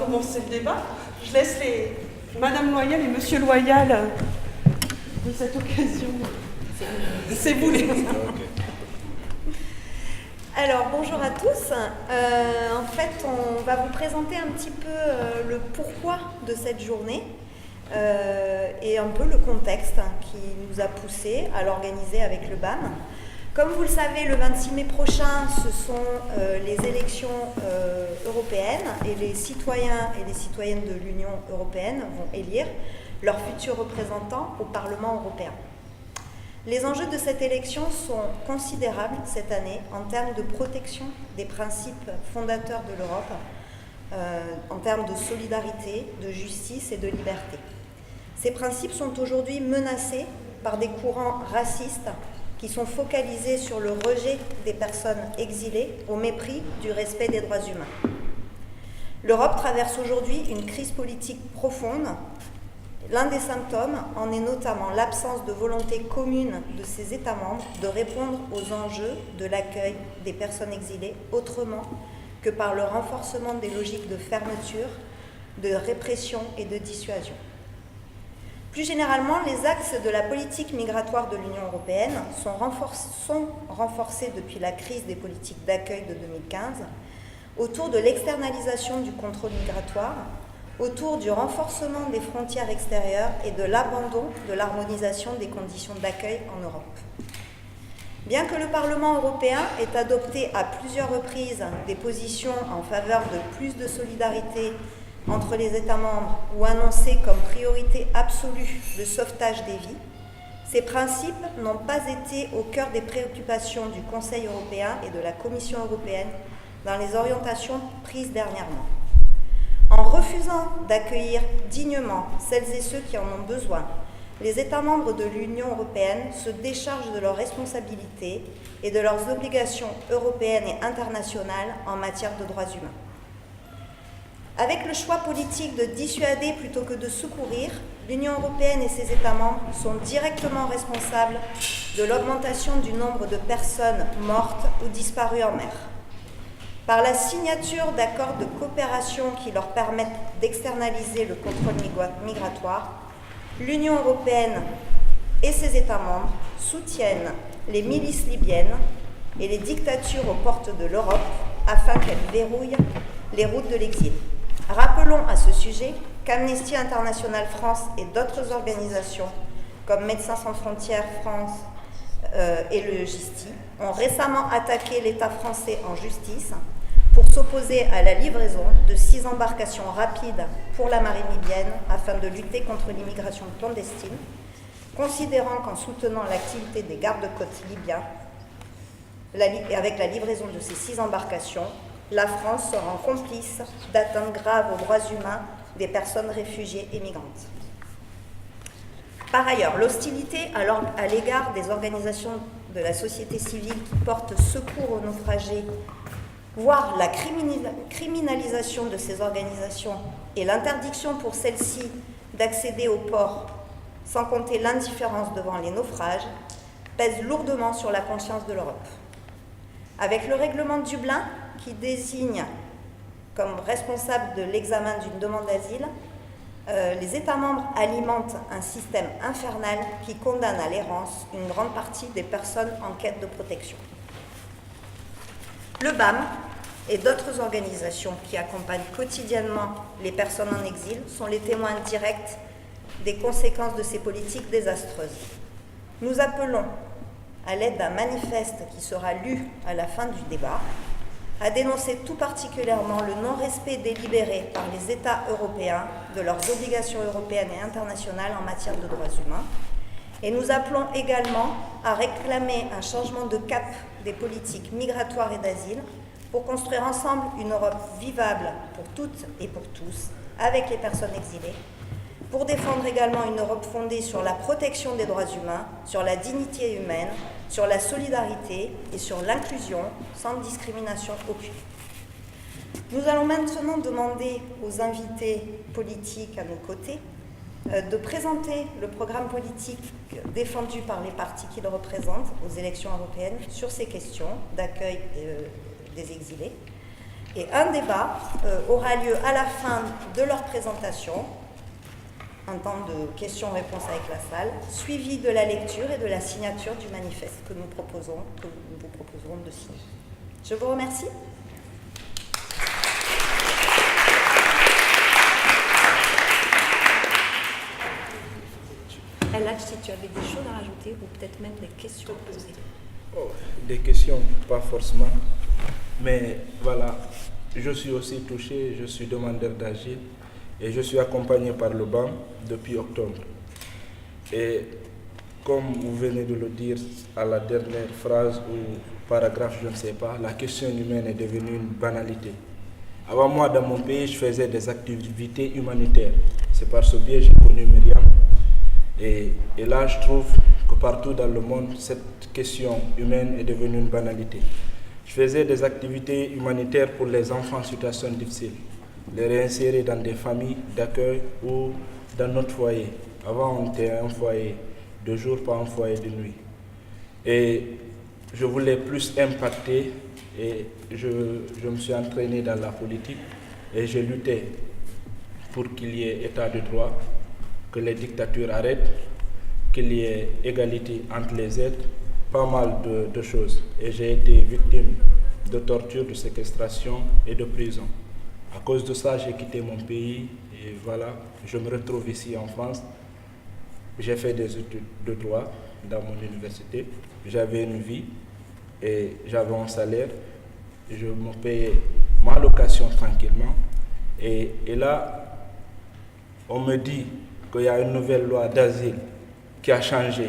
commencer le débat. Je laisse Madame Loyal et Monsieur Loyal de cette occasion. C'est vous les... Alors, bonjour à tous. En fait, on va vous présenter un petit peu le pourquoi de cette journée et un peu le contexte qui nous a poussé à l'organiser avec le BAM. Comme vous le savez, le 26 mai prochain, ce sont les élections européennes et les citoyens et les citoyennes de l'Union européenne vont élire leurs futurs représentants au Parlement européen. Les enjeux de cette élection sont considérables cette année en termes de protection des principes fondateurs de l'Europe, en termes de solidarité, de justice et de liberté. Ces principes sont aujourd'hui menacés par des courants racistes qui sont focalisés sur le rejet des personnes exilées au mépris du respect des droits humains. L'Europe traverse aujourd'hui une crise politique profonde. L'un des symptômes en est notamment l'absence de volonté commune de ses États membres de répondre aux enjeux de l'accueil des personnes exilées autrement que par le renforcement des logiques de fermeture, de répression et de dissuasion. Plus généralement, les axes de la politique migratoire de l'Union européenne sont renforcés depuis la crise des politiques d'accueil de 2015 autour de l'externalisation du contrôle migratoire, autour du renforcement des frontières extérieures et de l'abandon de l'harmonisation des conditions d'accueil en Europe. Bien que le Parlement européen ait adopté à plusieurs reprises des positions en faveur de plus de solidarité entre les États membres ou annoncé comme priorité absolue le sauvetage des vies, ces principes n'ont pas été au cœur des préoccupations du Conseil européen et de la Commission européenne dans les orientations prises dernièrement. En refusant d'accueillir dignement celles et ceux qui en ont besoin, les États membres de l'Union européenne se déchargent de leurs responsabilités et de leurs obligations européennes et internationales en matière de droits humains. Avec le choix politique de dissuader plutôt que de secourir, l'Union européenne et ses États membres sont directement responsables de l'augmentation du nombre de personnes mortes ou disparues en mer. Par la signature d'accords de coopération qui leur permettent d'externaliser le contrôle migratoire, l'Union européenne et ses États membres soutiennent les milices libyennes et les dictatures aux portes de l'Europe afin qu'elles verrouillent les routes de l'exil. Rappelons à ce sujet qu'Amnesty International France et d'autres organisations comme Médecins sans frontières France et le GISTI ont récemment attaqué l'État français en justice pour s'opposer à la livraison de 6 embarcations rapides pour la marine libyenne afin de lutter contre l'immigration clandestine, considérant qu'en soutenant l'activité des gardes-côtes libyens, avec la livraison de ces 6 embarcations, la France se rend complice d'atteintes graves aux droits humains des personnes réfugiées et migrantes. Par ailleurs, l'hostilité à l'égard des organisations de la société civile qui portent secours aux naufragés, voire la criminalisation de ces organisations et l'interdiction pour celles-ci d'accéder aux ports, sans compter l'indifférence devant les naufrages, pèsent lourdement sur la conscience de l'Europe. Avec le règlement de Dublin, qui désigne comme responsable de l'examen d'une demande d'asile, les États membres alimentent un système infernal qui condamne à l'errance une grande partie des personnes en quête de protection. Le BAM et d'autres organisations qui accompagnent quotidiennement les personnes en exil sont les témoins directs des conséquences de ces politiques désastreuses. Nous appelons, à l'aide d'un manifeste qui sera lu à la fin du débat, à dénoncer tout particulièrement le non-respect délibéré par les États européens de leurs obligations européennes et internationales en matière de droits humains. Et nous appelons également à réclamer un changement de cap des politiques migratoires et d'asile pour construire ensemble une Europe vivable pour toutes et pour tous, avec les personnes exilées, pour défendre également une Europe fondée sur la protection des droits humains, sur la dignité humaine, sur la solidarité et sur l'inclusion sans discrimination aucune. Nous allons maintenant demander aux invités politiques à nos côtés de présenter le programme politique défendu par les partis qu'ils représentent aux élections européennes sur ces questions d'accueil des exilés. Et un débat aura lieu à la fin de leur présentation, un temps de questions-réponses avec la salle, suivi de la lecture et de la signature du manifeste que nous vous proposerons de signer. Je vous remercie. Elhadj, si tu avais des choses à rajouter ou peut-être même des questions à poser. Oh, des questions, pas forcément, mais voilà, je suis aussi touché, je suis demandeur d'asile et je suis accompagné par le BAM depuis octobre. Et comme vous venez de le dire à la dernière phrase ou paragraphe, je ne sais pas, la question humaine est devenue une banalité. Avant moi, dans mon pays, je faisais des activités humanitaires. C'est par ce biais que j'ai connu Myriam. Et là, je trouve que partout dans le monde, cette question humaine est devenue une banalité. Je faisais des activités humanitaires pour les enfants en situation difficile, les réinsérer dans des familles d'accueil ou dans notre foyer. Avant, on était un foyer de jour, pas un foyer de nuit. Et je voulais plus impacter et je me suis entraîné dans la politique et j'ai lutté pour qu'il y ait état de droit, que les dictatures arrêtent, qu'il y ait égalité entre les êtres, pas mal de choses. Et j'ai été victime de torture, de séquestration et de prison. À cause de ça, j'ai quitté mon pays et voilà, je me retrouve ici en France. J'ai fait des études de droit dans mon université. J'avais une vie et j'avais un salaire. Je me payais ma location tranquillement. Et là, on me dit qu'il y a une nouvelle loi d'asile qui a changé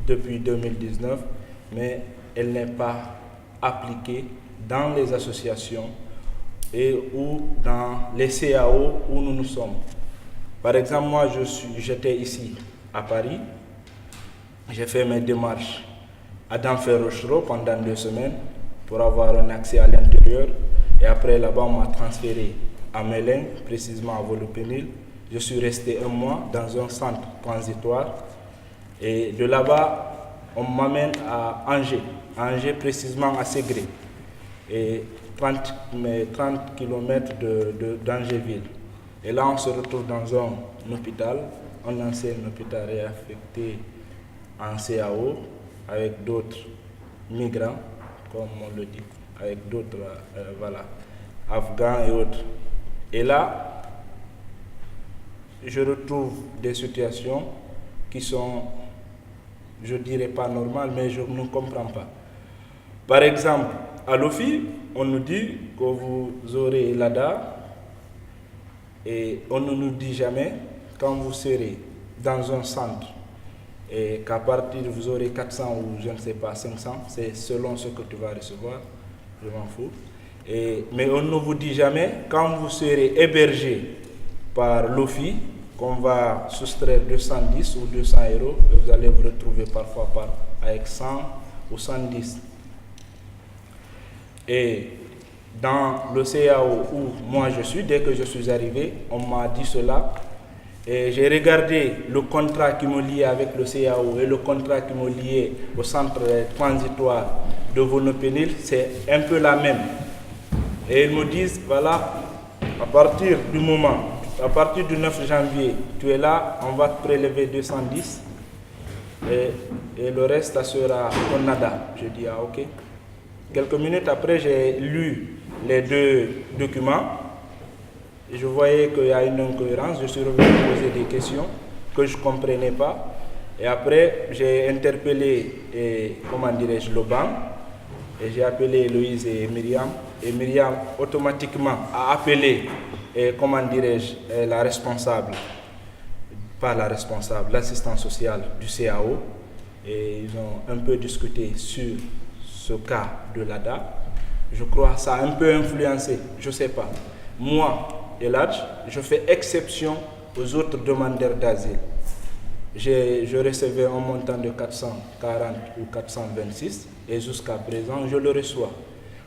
depuis 2019, mais elle n'est pas appliquée dans les associations et ou dans les CAO où nous sommes. Par exemple, moi, j'étais ici à Paris, j'ai fait mes démarches à Denfert-Rochereau pendant 2 semaines pour avoir un accès à l'intérieur, et après là-bas, on m'a transféré à Mélène, précisément à Volopénil. Je suis resté 1 mois dans un centre transitoire et de là-bas, on m'amène à Angers précisément à Ségré, et 30 km d'Angers-Ville. Et là, on se retrouve dans un hôpital, un ancien hôpital réaffecté en CAO, avec d'autres migrants, comme on le dit, avec d'autres Afghans et autres. Et là, je retrouve des situations qui sont, je dirais pas normales, mais je ne comprends pas. Par exemple, à l'OFI, on nous dit que vous aurez l'ADA et on ne nous dit jamais quand vous serez dans un centre et qu'à partir vous aurez 400 ou je ne sais pas 500, c'est selon ce que tu vas recevoir, je m'en fous. Mais on ne vous dit jamais quand vous serez hébergé par l'OFI qu'on va soustraire 210 ou 200 euros et vous allez vous retrouver parfois avec 100 ou 110. Et dans le CAO où moi je suis, dès que je suis arrivé, on m'a dit cela. Et j'ai regardé le contrat qui me liait avec le CAO et le contrat qui me liait au centre transitoire de Volopénil, c'est un peu la même. Et ils me disent, voilà, à partir du 9 janvier, tu es là, on va te prélever 210 et le reste, ça sera ton nada. Je dis, ah ok. Quelques minutes après, j'ai lu les 2 documents et je voyais qu'il y a une incohérence. Je suis revenu poser des questions que je ne comprenais pas. Et après, j'ai interpellé, le banc. Et j'ai appelé Loïse et Myriam. Et Myriam, automatiquement, a appelé, la responsable, pas la responsable, l'assistante sociale du CAO. Et ils ont un peu discuté sur ce cas de l'ADA. Je crois que ça a un peu influencé, je ne sais pas. Moi, Elhadj, je fais exception aux autres demandeurs d'asile. Je recevais un montant de 440 ou 426 et jusqu'à présent, je le reçois.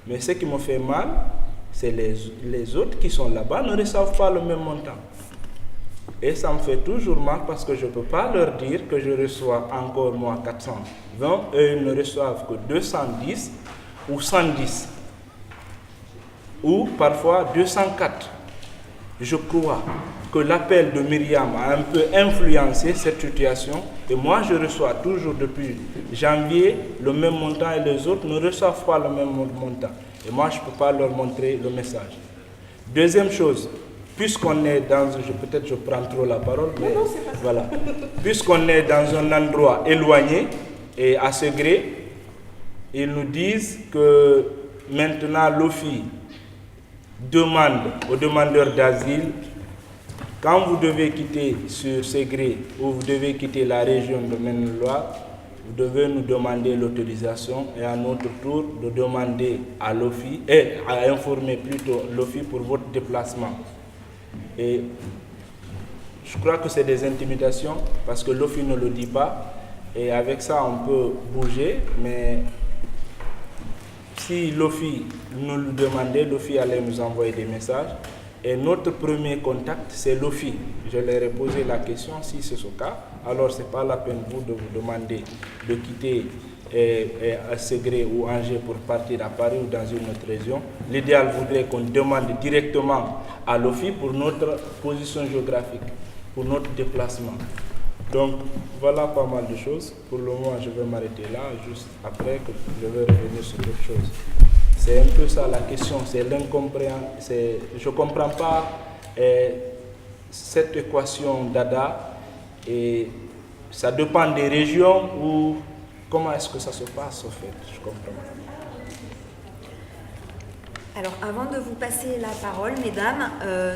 Mais ce qui me fait mal, c'est les autres qui sont là-bas ne reçoivent pas le même montant. Et ça me fait toujours mal parce que je ne peux pas leur dire que je reçois encore moi 420 et ils ne reçoivent que 210 ou 110. ou parfois 204. Je crois que l'appel de Myriam a un peu influencé cette situation et moi je reçois toujours depuis janvier le même montant et les autres ne reçoivent pas le même montant. Et moi je ne peux pas leur montrer le message. Deuxième chose, puisqu'on est dans, peut-être je prends trop la parole, mais non, c'est pas ça. voilà, puisqu'on est dans un endroit éloigné et à Segré, ils nous disent que maintenant l'OFI demande aux demandeurs d'asile, quand vous devez quitter sur Segré ou vous devez quitter la région de Maine-et-Loire, vous devez nous demander l'autorisation et à notre tour de demander à l'OFI, et à informer plutôt l'OFI pour votre déplacement. Et je crois que c'est des intimidations parce que l'OFI ne le dit pas et avec ça on peut bouger, mais si l'OFI nous le demandait, l'OFI allait nous envoyer des messages. Et notre premier contact, c'est l'OFI. Je leur ai posé la question, si c'est ce cas, alors ce n'est pas la peine vous de vous demander de quitter Segré ou Angers pour partir à Paris ou dans une autre région. L'idéal voudrait qu'on demande directement à l'OFI pour notre position géographique, pour notre déplacement. Donc voilà pas mal de choses. Pour le moment, je vais m'arrêter là, juste après que je vais revenir sur d'autres choses. C'est un peu ça la question, c'est l'incompréhension. Je ne comprends pas cette équation d'ADA et ça dépend des régions ou comment est-ce que ça se passe en fait, je comprends. Alors, avant de vous passer la parole, mesdames,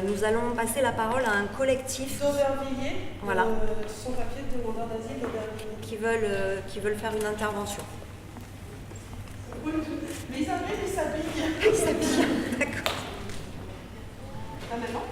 nous allons passer la parole à un collectif D'Aubervilliers, voilà, sans papier de demandeur d'asile d'Aubervilliers. qui veulent faire une intervention. Oui, mais Isabelle, il s'habille. Il s'habille, d'accord. Ah, maintenant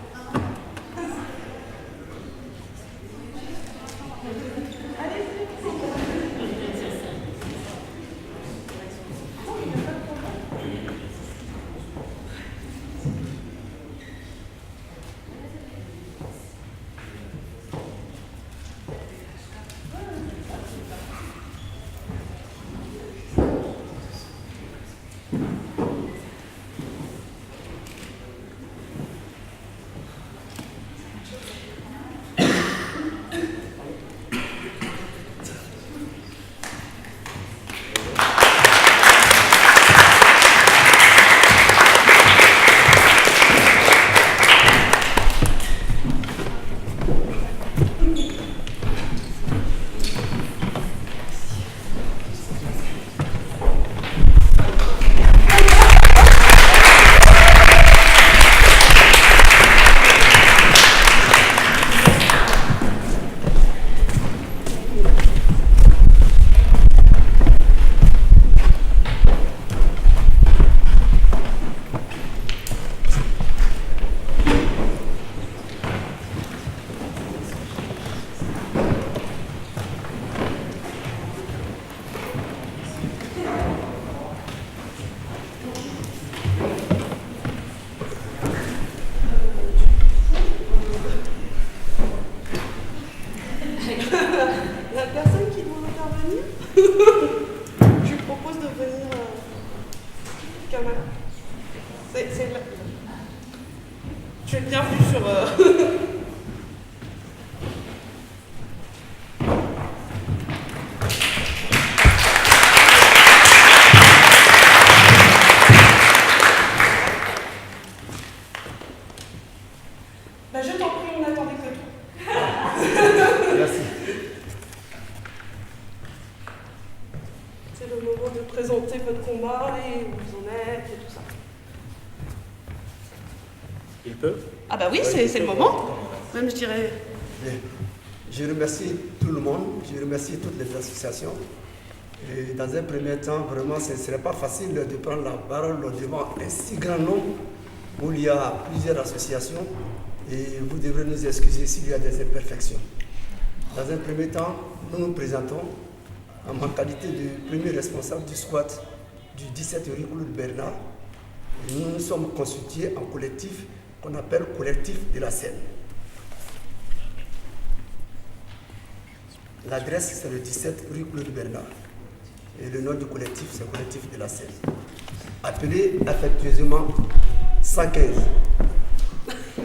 Tu es bienvenue sur... Bah, je t'en prie, on n'attendait que toi. Merci. C'est le moment de présenter votre combat et où vous en êtes et tout ça. Il peut? Ah bah oui, c'est le moment. Même je dirais... Bien. Je remercie tout le monde, je remercie toutes les associations. Et dans un premier temps, vraiment, ce ne serait pas facile de prendre la parole devant un si grand nombre où il y a plusieurs associations et vous devrez nous excuser s'il y a des imperfections. Dans un premier temps, nous nous présentons en ma qualité de premier responsable du squat du 17 rue Claude Bernard. Et nous nous sommes constitués en collectif qu'on appelle collectif de la Seine. L'adresse, c'est le 17 rue Claude Bernard. Et le nom du collectif, c'est collectif de la Seine. Appelé affectueusement 115.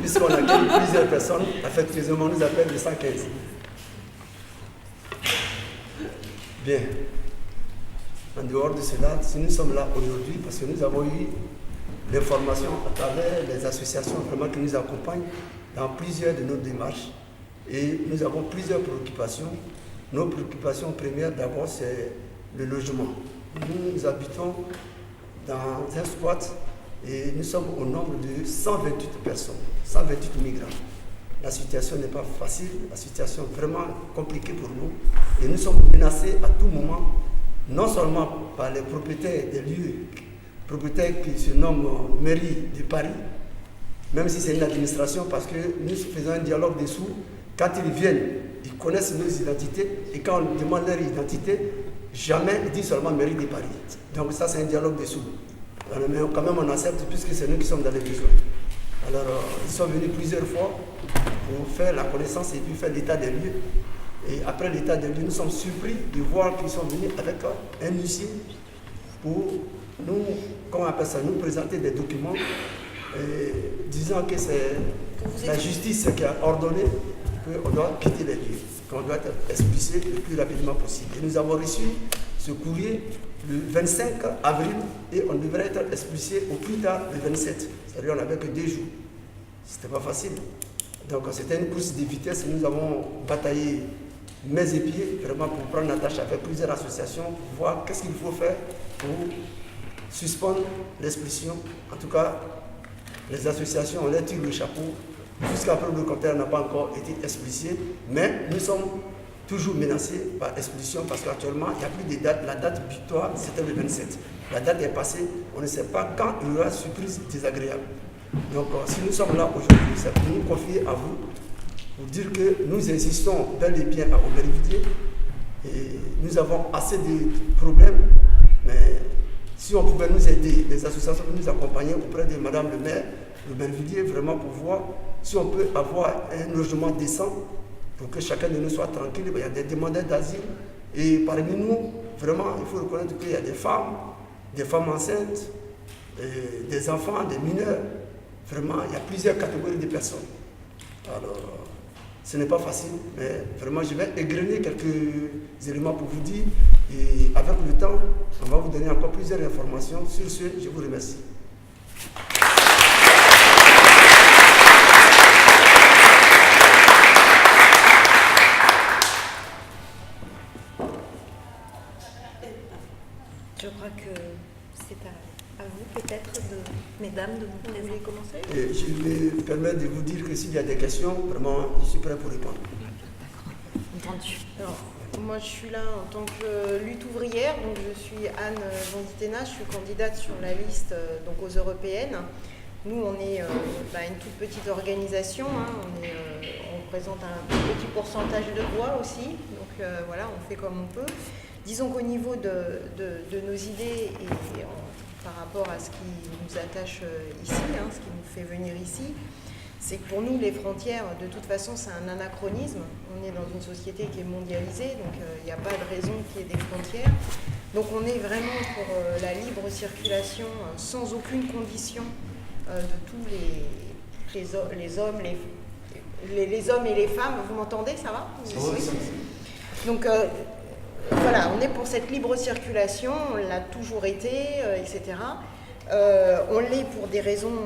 Puisqu'on accueille plusieurs personnes, affectueusement, on nous appelle les 115. Bien. En dehors de cela, si nous sommes là aujourd'hui, parce que nous avons eu l'information à travers les associations vraiment qui nous accompagnent dans plusieurs de nos démarches, et nous avons plusieurs préoccupations. Nos préoccupations premières, d'abord, c'est le logement. Nous habitons dans un squat et nous sommes au nombre de 128 personnes, 128 migrants. La situation n'est pas facile, la situation est vraiment compliquée pour nous. Et nous sommes menacés à tout moment, non seulement par les propriétaires des lieux, propriétaires qui se nomment mairie de Paris, même si c'est une administration, parce que nous faisons un dialogue dessous. Quand ils viennent, ils connaissent nos identités, et quand on demande leur identité, jamais ils disent seulement mairie de Paris. Donc ça, c'est un dialogue dessous. Alors, mais quand même, on accepte puisque c'est nous qui sommes dans les besoins. Alors, ils sont venus plusieurs fois pour faire la connaissance et puis faire l'état des lieux. Et après l'état des lieux, nous sommes surpris de voir qu'ils sont venus avec un huissier pour nous, comment on appelle ça, nous présenter des documents disant que c'est la justice qui a ordonné qu'on doit quitter les lieux, qu'on doit être expulsé le plus rapidement possible. Et nous avons reçu ce courrier le 25 avril et on devrait être expulsé au plus tard le 27. C'est-à-dire qu'on n'avait que 2 jours. C'était pas facile. Donc c'était une course de vitesse. Nous avons bataillé mains et pieds vraiment pour prendre la tâche avec plusieurs associations, pour voir qu'est-ce qu'il faut faire pour suspendre l'expulsion. En tout cas, les associations, on leur tire le chapeau. Jusqu'à preuve du contraire, n'a pas encore été expulsé, mais nous sommes toujours menacés par expulsion parce qu'actuellement, il n'y a plus de date. La date butoir, c'était le 27. La date est passée, on ne sait pas quand il y aura surprise désagréable. Donc, si nous sommes là aujourd'hui, c'est pour nous confier à vous, pour dire que nous insistons bel et bien à Aubervilliers et nous avons assez de problèmes, mais si on pouvait nous aider, les associations nous accompagner auprès de Madame le maire de Aubervilliers, vraiment pour voir si on peut avoir un logement décent pour que chacun de nous soit tranquille. Il y a des demandeurs d'asile et parmi nous, vraiment, il faut reconnaître qu'il y a des femmes enceintes, des enfants, des mineurs. Vraiment, il y a plusieurs catégories de personnes. Alors, ce n'est pas facile, mais vraiment, je vais égrener quelques éléments pour vous dire. Et avec le temps, on va vous donner encore plusieurs informations. Sur ce, je vous remercie. Je crois que c'est à vous peut-être, mesdames, de vous présenter. Vous voulez commencer? Je vais me permettre de vous dire que s'il y a des questions, vraiment, je suis prêt pour répondre. Entendu. Alors, moi, je suis là en tant que lutte ouvrière. Donc, je suis Anne Vanditena. Je suis candidate sur la liste donc aux européennes. Nous, on est une toute petite organisation. Hein. On représente un petit pourcentage de voix aussi. Donc, voilà, on fait comme on peut. Disons qu'au niveau de nos idées et par rapport à ce qui nous attache ici, hein, ce qui nous fait venir ici, c'est que pour nous, les frontières, de toute façon, c'est un anachronisme. On est dans une société qui est mondialisée, donc il n'y a pas de raison qu'il y ait des frontières. Donc on est vraiment pour la libre circulation sans aucune condition de tous les hommes, les hommes et les femmes. Vous m'entendez, ça va? Oui. Donc voilà, on est pour cette libre circulation, on l'a toujours été, etc. On l'est pour des raisons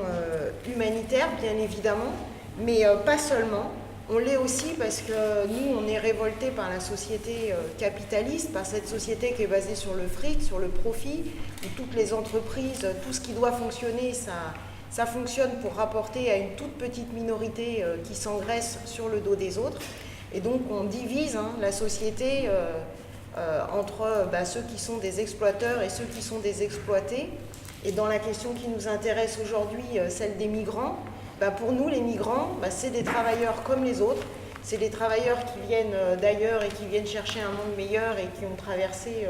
humanitaires, bien évidemment, mais pas seulement. On l'est aussi parce que nous, on est révoltés par la société capitaliste, par cette société qui est basée sur le fric, sur le profit, où toutes les entreprises, tout ce qui doit fonctionner, ça fonctionne pour rapporter à une toute petite minorité qui s'engraisse sur le dos des autres. Et donc, on divise la société entre ceux qui sont des exploiteurs et ceux qui sont des exploités. Et dans la question qui nous intéresse aujourd'hui, celle des migrants, pour nous, les migrants, c'est des travailleurs comme les autres. C'est des travailleurs qui viennent d'ailleurs et qui viennent chercher un monde meilleur et qui ont traversé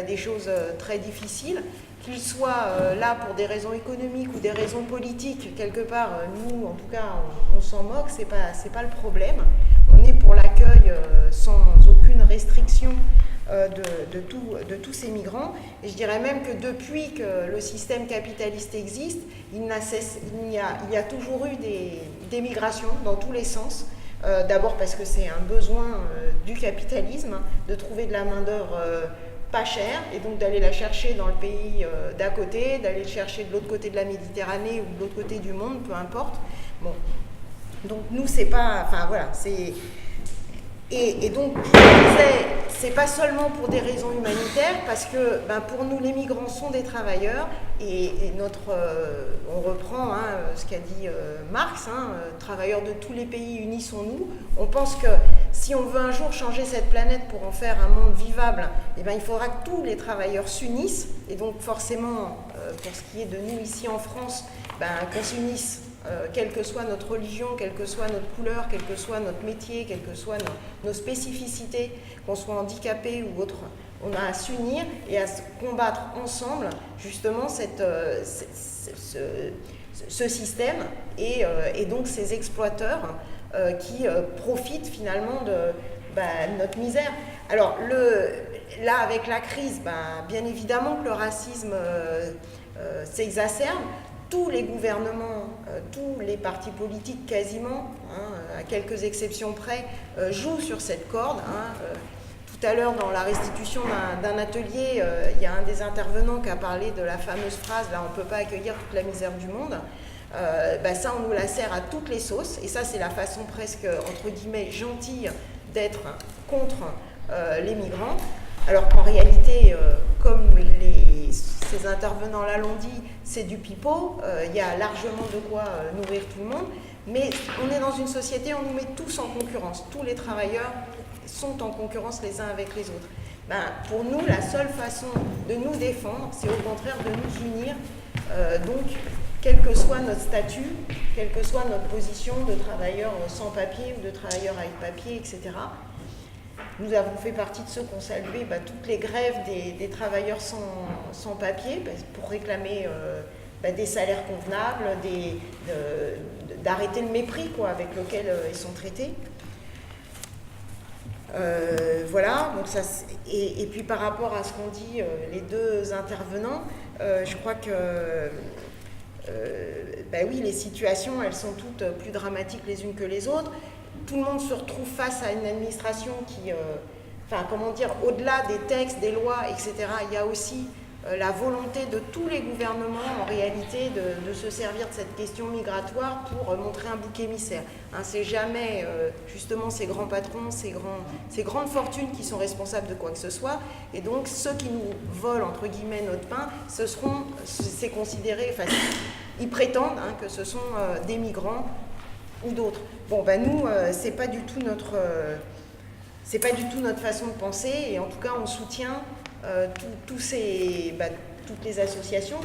des choses très difficiles. Qu'ils soient là pour des raisons économiques ou des raisons politiques, quelque part, nous, en tout cas, on s'en moque, c'est pas le problème. On est pour l'accueil sans aucune restriction de tous ces migrants. Et je dirais même que depuis que le système capitaliste existe, il y a toujours eu des migrations dans tous les sens. D'abord parce que c'est un besoin du capitalisme de trouver de la main-d'œuvre pas chère et donc d'aller la chercher dans le pays d'à côté, d'aller le chercher de l'autre côté de la Méditerranée ou de l'autre côté du monde, peu importe. Bon. Donc nous, c'est pas... Enfin voilà, c'est... Et donc, je disais, c'est pas seulement pour des raisons humanitaires, parce que pour nous, les migrants sont des travailleurs, et on reprend ce qu'a dit Marx, travailleurs de tous les pays, unissons-nous. On pense que si on veut un jour changer cette planète pour en faire un monde vivable, il faudra que tous les travailleurs s'unissent, et donc forcément, pour ce qui est de nous ici en France, qu'on s'unisse. Quelle que soit notre religion, quelle que soit notre couleur, quel que soit notre métier, quelles que soient nos spécificités, qu'on soit handicapé ou autre, on a à s'unir et à se combattre ensemble justement ce système et donc ces exploiteurs qui profitent finalement de notre misère. Alors là, avec la crise, bien évidemment que le racisme s'exacerbe. Tous les gouvernements, tous les partis politiques quasiment, à quelques exceptions près, jouent sur cette corde. Tout à l'heure, dans la restitution d'un atelier, il y a un des intervenants qui a parlé de la fameuse phrase « là, on ne peut pas accueillir toute la misère du monde ». Ça, on nous la sert à toutes les sauces. Et ça, c'est la façon presque, entre guillemets, gentille d'être contre les migrants. Alors qu'en réalité, comme ces intervenants-là l'ont dit, c'est du pipeau, il y a largement de quoi nourrir tout le monde, mais on est dans une société, on nous met tous en concurrence, tous les travailleurs sont en concurrence les uns avec les autres. Pour nous, la seule façon de nous défendre, c'est au contraire de nous unir, donc quel que soit notre statut, quelle que soit notre position de travailleurs sans papier ou de travailleurs avec papier, etc. Nous avons fait partie de ceux qui ont salué toutes les grèves des travailleurs sans papier pour réclamer des salaires convenables, d'arrêter le mépris avec lequel ils sont traités. Voilà, donc ça, et puis par rapport à ce qu'ont dit les deux intervenants, je crois que oui, les situations, elles sont toutes plus dramatiques les unes que les autres. Tout le monde se retrouve face à une administration qui, au-delà des textes, des lois, etc., il y a aussi la volonté de tous les gouvernements, en réalité, de se servir de cette question migratoire pour montrer un bouc émissaire. C'est jamais, justement, ces grands patrons, ces grandes fortunes qui sont responsables de quoi que ce soit. Et donc, ceux qui nous volent, entre guillemets, notre pain, c'est considéré, ils prétendent que ce sont des migrants ou d'autres. Bon, nous, c'est pas du tout notre façon de penser, et en tout cas, on soutient toutes les associations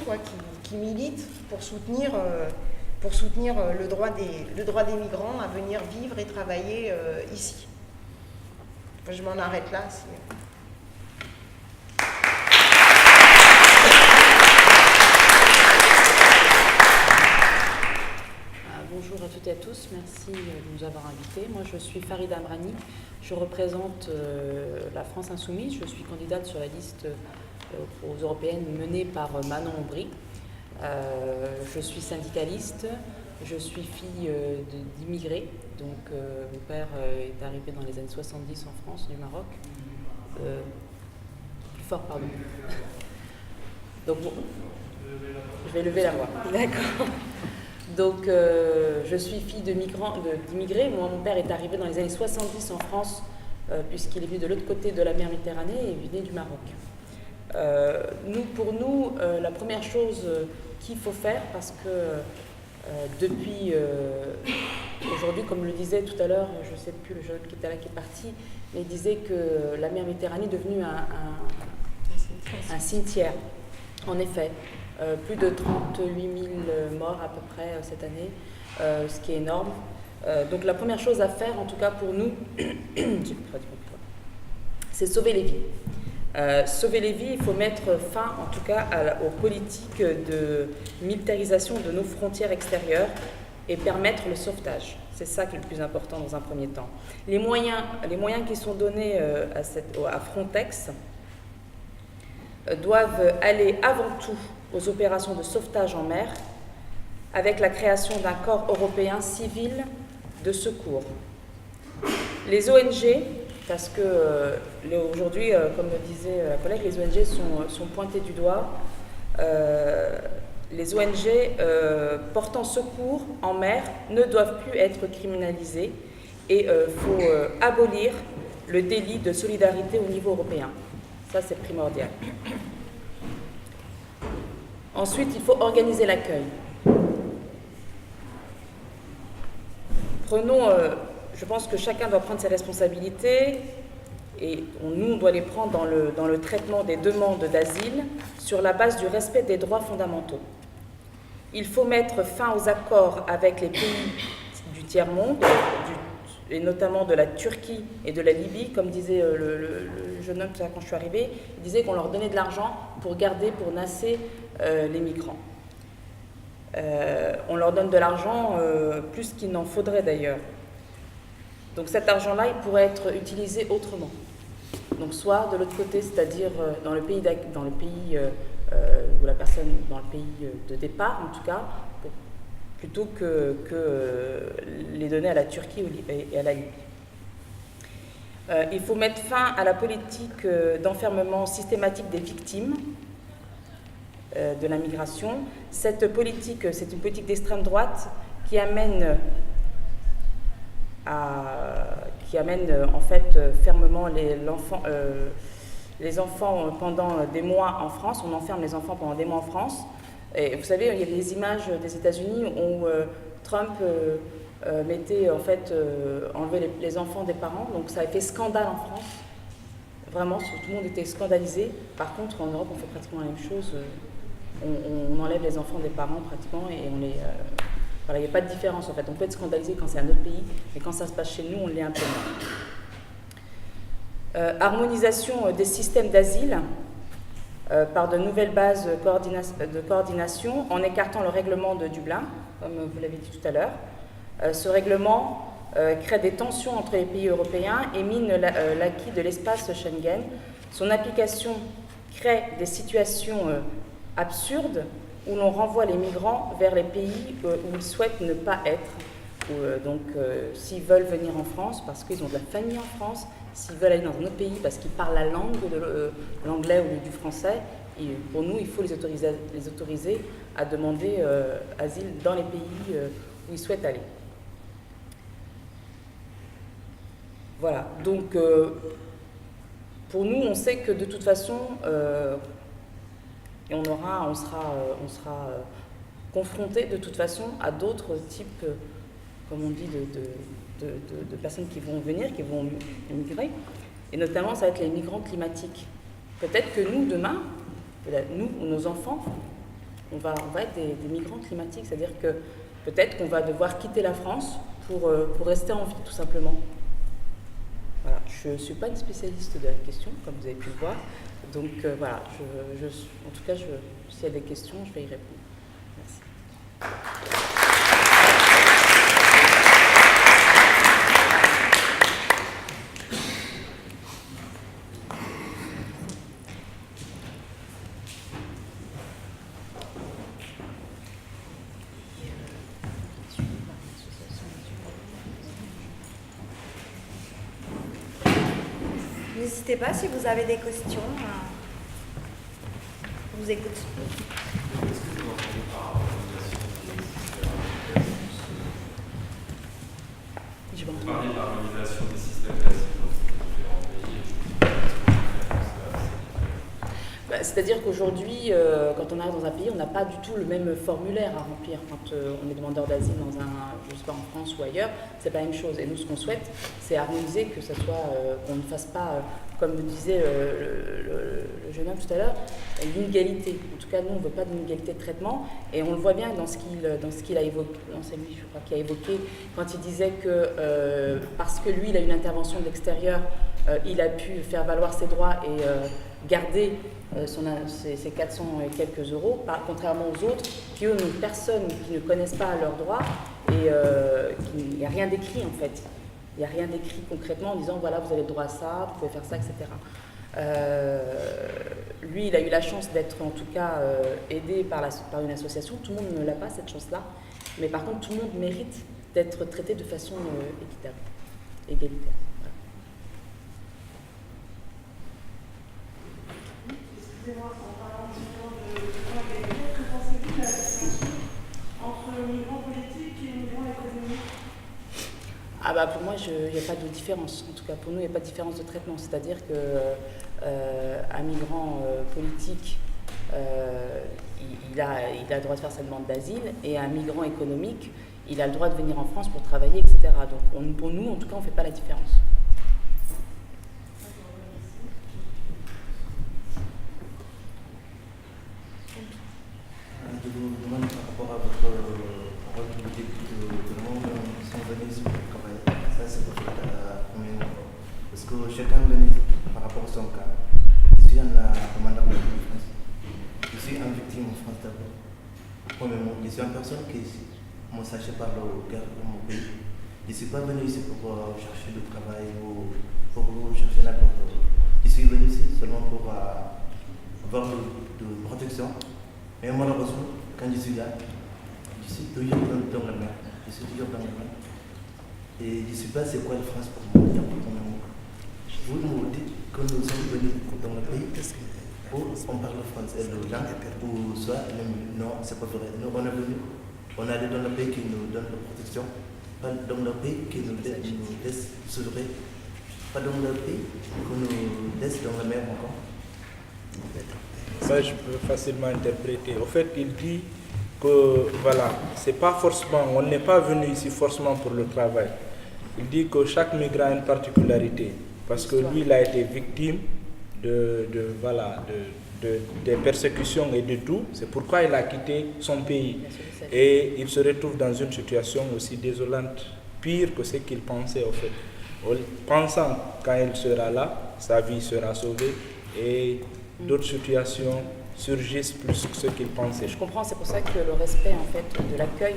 qui militent pour soutenir le droit des migrants à venir vivre et travailler ici. Je m'en arrête là. Bonjour à toutes et à tous, merci de nous avoir invités. Moi, je suis Farida Amrani, je représente la France Insoumise. Je suis candidate sur la liste aux européennes menée par Manon Aubry. Je suis syndicaliste, je suis fille d'immigrés. Donc, mon père est arrivé dans les années 70 en France, du Maroc. Plus fort, pardon. Donc, bon, je vais lever la voix. D'accord. Donc, je suis fille d'immigrés. Moi, mon père est arrivé dans les années 70 en France, puisqu'il est venu de l'autre côté de la mer Méditerranée et il venait du Maroc. Pour nous, la première chose qu'il faut faire, parce que depuis aujourd'hui, comme le disait tout à l'heure, je ne sais plus le jeune qui était là qui est parti, mais il disait que la mer Méditerranée est devenue un cimetière. En effet. Plus de 38 000 morts à peu près cette année, ce qui est énorme. Donc la première chose à faire, en tout cas pour nous, c'est sauver les vies. Sauver les vies, il faut mettre fin en tout cas aux politiques de militarisation de nos frontières extérieures et permettre le sauvetage. C'est ça qui est le plus important dans un premier temps. Les moyens qui sont donnés à Frontex doivent aller avant tout aux opérations de sauvetage en mer avec la création d'un corps européen civil de secours. Les ONG, parce que aujourd'hui, comme le disait la collègue, les ONG sont pointées du doigt. Les ONG portant secours en mer ne doivent plus être criminalisées et faut abolir le délit de solidarité au niveau européen. Ça, c'est primordial. Ensuite, il faut organiser l'accueil. Je pense que chacun doit prendre ses responsabilités et nous, on doit les prendre dans le traitement des demandes d'asile sur la base du respect des droits fondamentaux. Il faut mettre fin aux accords avec les pays du tiers-monde, et notamment de la Turquie et de la Libye. Comme disait le jeune homme quand je suis arrivée, il disait qu'on leur donnait de l'argent pour nasser les migrants. On leur donne de l'argent, plus qu'il n'en faudrait d'ailleurs. Donc cet argent-là, il pourrait être utilisé autrement. Donc soit de l'autre côté, c'est-à-dire dans le pays où la personne, dans le pays de départ en tout cas, plutôt que les donner à la Turquie et à la Libye. Il faut mettre fin à la politique d'enfermement systématique des victimes de la migration. Cette politique, c'est une politique d'extrême droite qui amène en fait fermement les enfants pendant des mois en France. On enferme les enfants pendant des mois en France. Et vous savez, il y avait des images des États-Unis où Trump enlevait les enfants des parents. Donc ça a fait scandale en France. Vraiment, tout le monde était scandalisé. Par contre, en Europe, on fait pratiquement la même chose. On enlève les enfants des parents pratiquement et on les... Voilà, il n'y a pas de différence en fait. On peut être scandalisé quand c'est un autre pays, mais quand ça se passe chez nous, on l'est un peu moins. Harmonisation des systèmes d'asile par de nouvelles bases de coordination en écartant le règlement de Dublin, comme vous l'avez dit tout à l'heure. Ce règlement crée des tensions entre les pays européens et mine l'acquis de l'espace Schengen. Son application crée des situations absurdes où l'on renvoie les migrants vers les pays où ils souhaitent ne pas être. S'ils veulent venir en France parce qu'ils ont de la famille en France, s'ils veulent aller dans un autre pays parce qu'ils parlent la langue de l'anglais ou du français, et pour nous, il faut les autoriser à demander asile dans les pays où ils souhaitent aller. Voilà, donc pour nous, on sait que de toute façon, et on sera confronté de toute façon à d'autres types, comme on dit, de personnes qui vont venir, qui vont migrer. Et notamment, ça va être les migrants climatiques. Peut-être que nous, demain, nous ou nos enfants, on va être des migrants climatiques. C'est-à-dire que peut-être qu'on va devoir quitter la France pour rester en vie, tout simplement. Voilà. Je ne suis pas une spécialiste de la question, comme vous avez pu le voir. Donc voilà, en tout cas, s'il y a des questions, je vais y répondre. Merci. N'hésitez pas si vous avez des questions. Je vous écoute. Je vais parler de l'harmonisation des systèmes d'asile dans différents pays. C'est-à-dire qu'aujourd'hui, quand on arrive dans un pays, on n'a pas du tout le même formulaire à remplir. Quand on est demandeur d'asile dans je sais pas, en France ou ailleurs, c'est pas la même chose. Et nous, ce qu'on souhaite, c'est harmoniser, que ça soit, qu'on ne fasse pas, comme le disait le jeune homme tout à l'heure, l'inégalité. En tout cas, nous, on ne veut pas d'inégalité de traitement. Et on le voit bien dans ce qu'il a évoqué, c'est lui, je crois, qui a évoqué, quand il disait que parce que lui, il a une intervention de l'extérieur, il a pu faire valoir ses droits et garder ses 400 et quelques euros, contrairement aux autres qui, eux, n'ont personne, qui ne connaissent pas leurs droits et qu'il n'y a rien d'écrit en fait. Il n'y a rien d'écrit concrètement en disant voilà, vous avez le droit à ça, vous pouvez faire ça, etc. Lui, il a eu la chance d'être en tout cas aidé par une association. Tout le monde ne l'a pas, cette chance-là. Mais par contre, tout le monde mérite d'être traité de façon équitable, égalitaire. Voilà. Excusez-moi, en parlant de l'égalité, que pensez-vous de la distinction entre migrants politiques et migrants économiques? Ah bah pour moi, il n'y a pas de différence. En tout cas, pour nous, il n'y a pas de différence de traitement. C'est-à-dire qu'un migrant politique, il a le droit de faire sa demande d'asile, et un migrant économique, il a le droit de venir en France pour travailler, etc. Donc pour nous, en tout cas, on ne fait pas la différence. Je vous demande par rapport à votre rôle politique de tout le monde sont venus sur le travail. Ça, c'est pour la première fois. Parce que chacun venu par rapport à son cas. Je suis un commandant de France. Je suis un victime en France d'abord. Premièrement, je suis une personne qui m'a saché par la guerre de mon pays. Je ne suis pas venu ici pour chercher du travail ou pour chercher n'importe quoi. Je suis venu ici seulement pour avoir de protection. Mais malheureusement, quand je suis là, je suis toujours dans la mer. Je suis toujours dans la mer. Et je ne sais pas c'est quoi la France pour moi. Il y a pas de mot. Vous nous dites que nous sommes venus dans le pays où on parle français, le langue, ou soit non, c'est pas vrai. Nous, on est venus, on est allé dans le pays qui nous donne la protection, pas dans le pays qui nous laisse s'ouvrir, pas dans le pays qui nous laisse dans la mer encore. Ça, je peux facilement interpréter. Au fait, il dit que, voilà, c'est pas forcément, on n'est pas venu ici forcément pour le travail. Il dit que chaque migrant a une particularité, parce que lui, il a été victime des persécutions et de tout. C'est pourquoi il a quitté son pays. Et il se retrouve dans une situation aussi désolante, pire que ce qu'il pensait, au fait. En pensant, quand il sera là, sa vie sera sauvée, et d'autres situations surgissent plus que ce qu'ils pensaient. Je comprends, c'est pour ça que le respect en fait de l'accueil,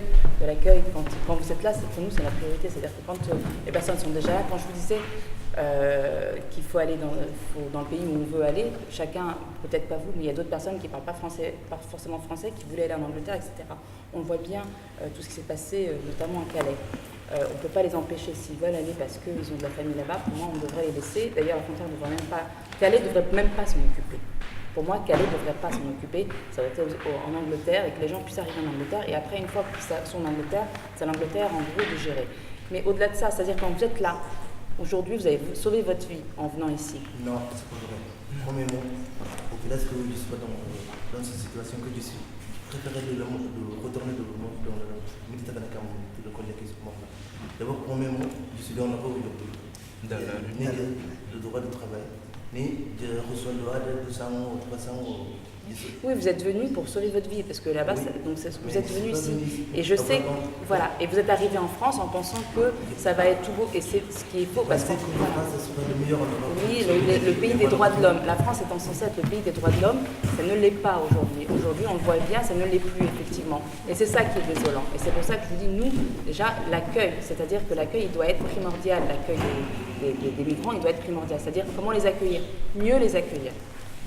quand vous êtes là, pour nous c'est la priorité. C'est-à-dire que quand les personnes sont déjà là, quand je vous disais qu'il faut aller dans le pays où on veut aller, chacun, peut-être pas vous, mais il y a d'autres personnes qui ne parlent pas français, pas forcément français, qui voulaient aller en Angleterre, etc. On voit bien tout ce qui s'est passé, notamment à Calais. On ne peut pas les empêcher s'ils veulent aller parce qu'ils ont de la famille là-bas. Pour moi, on devrait les laisser. D'ailleurs, la frontière ne devrait même pas. Calais ne devrait même pas s'en occuper. Pour moi, Calais ne devrait pas s'en occuper. Ça doit être en Angleterre et que les gens puissent arriver en Angleterre. Et après, une fois qu'ils sont en Angleterre, c'est à l'Angleterre en gros de gérer. Mais au-delà de ça, c'est-à-dire quand vous êtes là, aujourd'hui, vous avez sauvé votre vie en venant ici. Non, c'est pas vrai. Premièrement, au-delà de ce que je sois dans cette situation que je suis, je préférais de retourner dans le ministère de la Cameroun, de le collègue qui se montre là. D'abord, premièrement, je suis dans la rue aujourd'hui. Ni le droit de travail, ni de recevoir de 200 ou 300 euros. Oui, vous êtes venu pour sauver votre vie, parce que là-bas, oui, vous êtes venu ici. Et je sais, voilà, et vous êtes arrivé en France en pensant que ça va être tout beau, et c'est ce qui est faux. Parce que oui, le pays des droits de l'homme. La France étant censée être le pays des droits de l'homme, ça ne l'est pas aujourd'hui. Aujourd'hui, on le voit bien, ça ne l'est plus, effectivement. Et c'est ça qui est désolant. Et c'est pour ça que je vous dis, nous, déjà, l'accueil, c'est-à-dire que l'accueil, il doit être primordial. L'accueil des migrants, il doit être primordial. C'est-à-dire comment les accueillir, mieux les accueillir.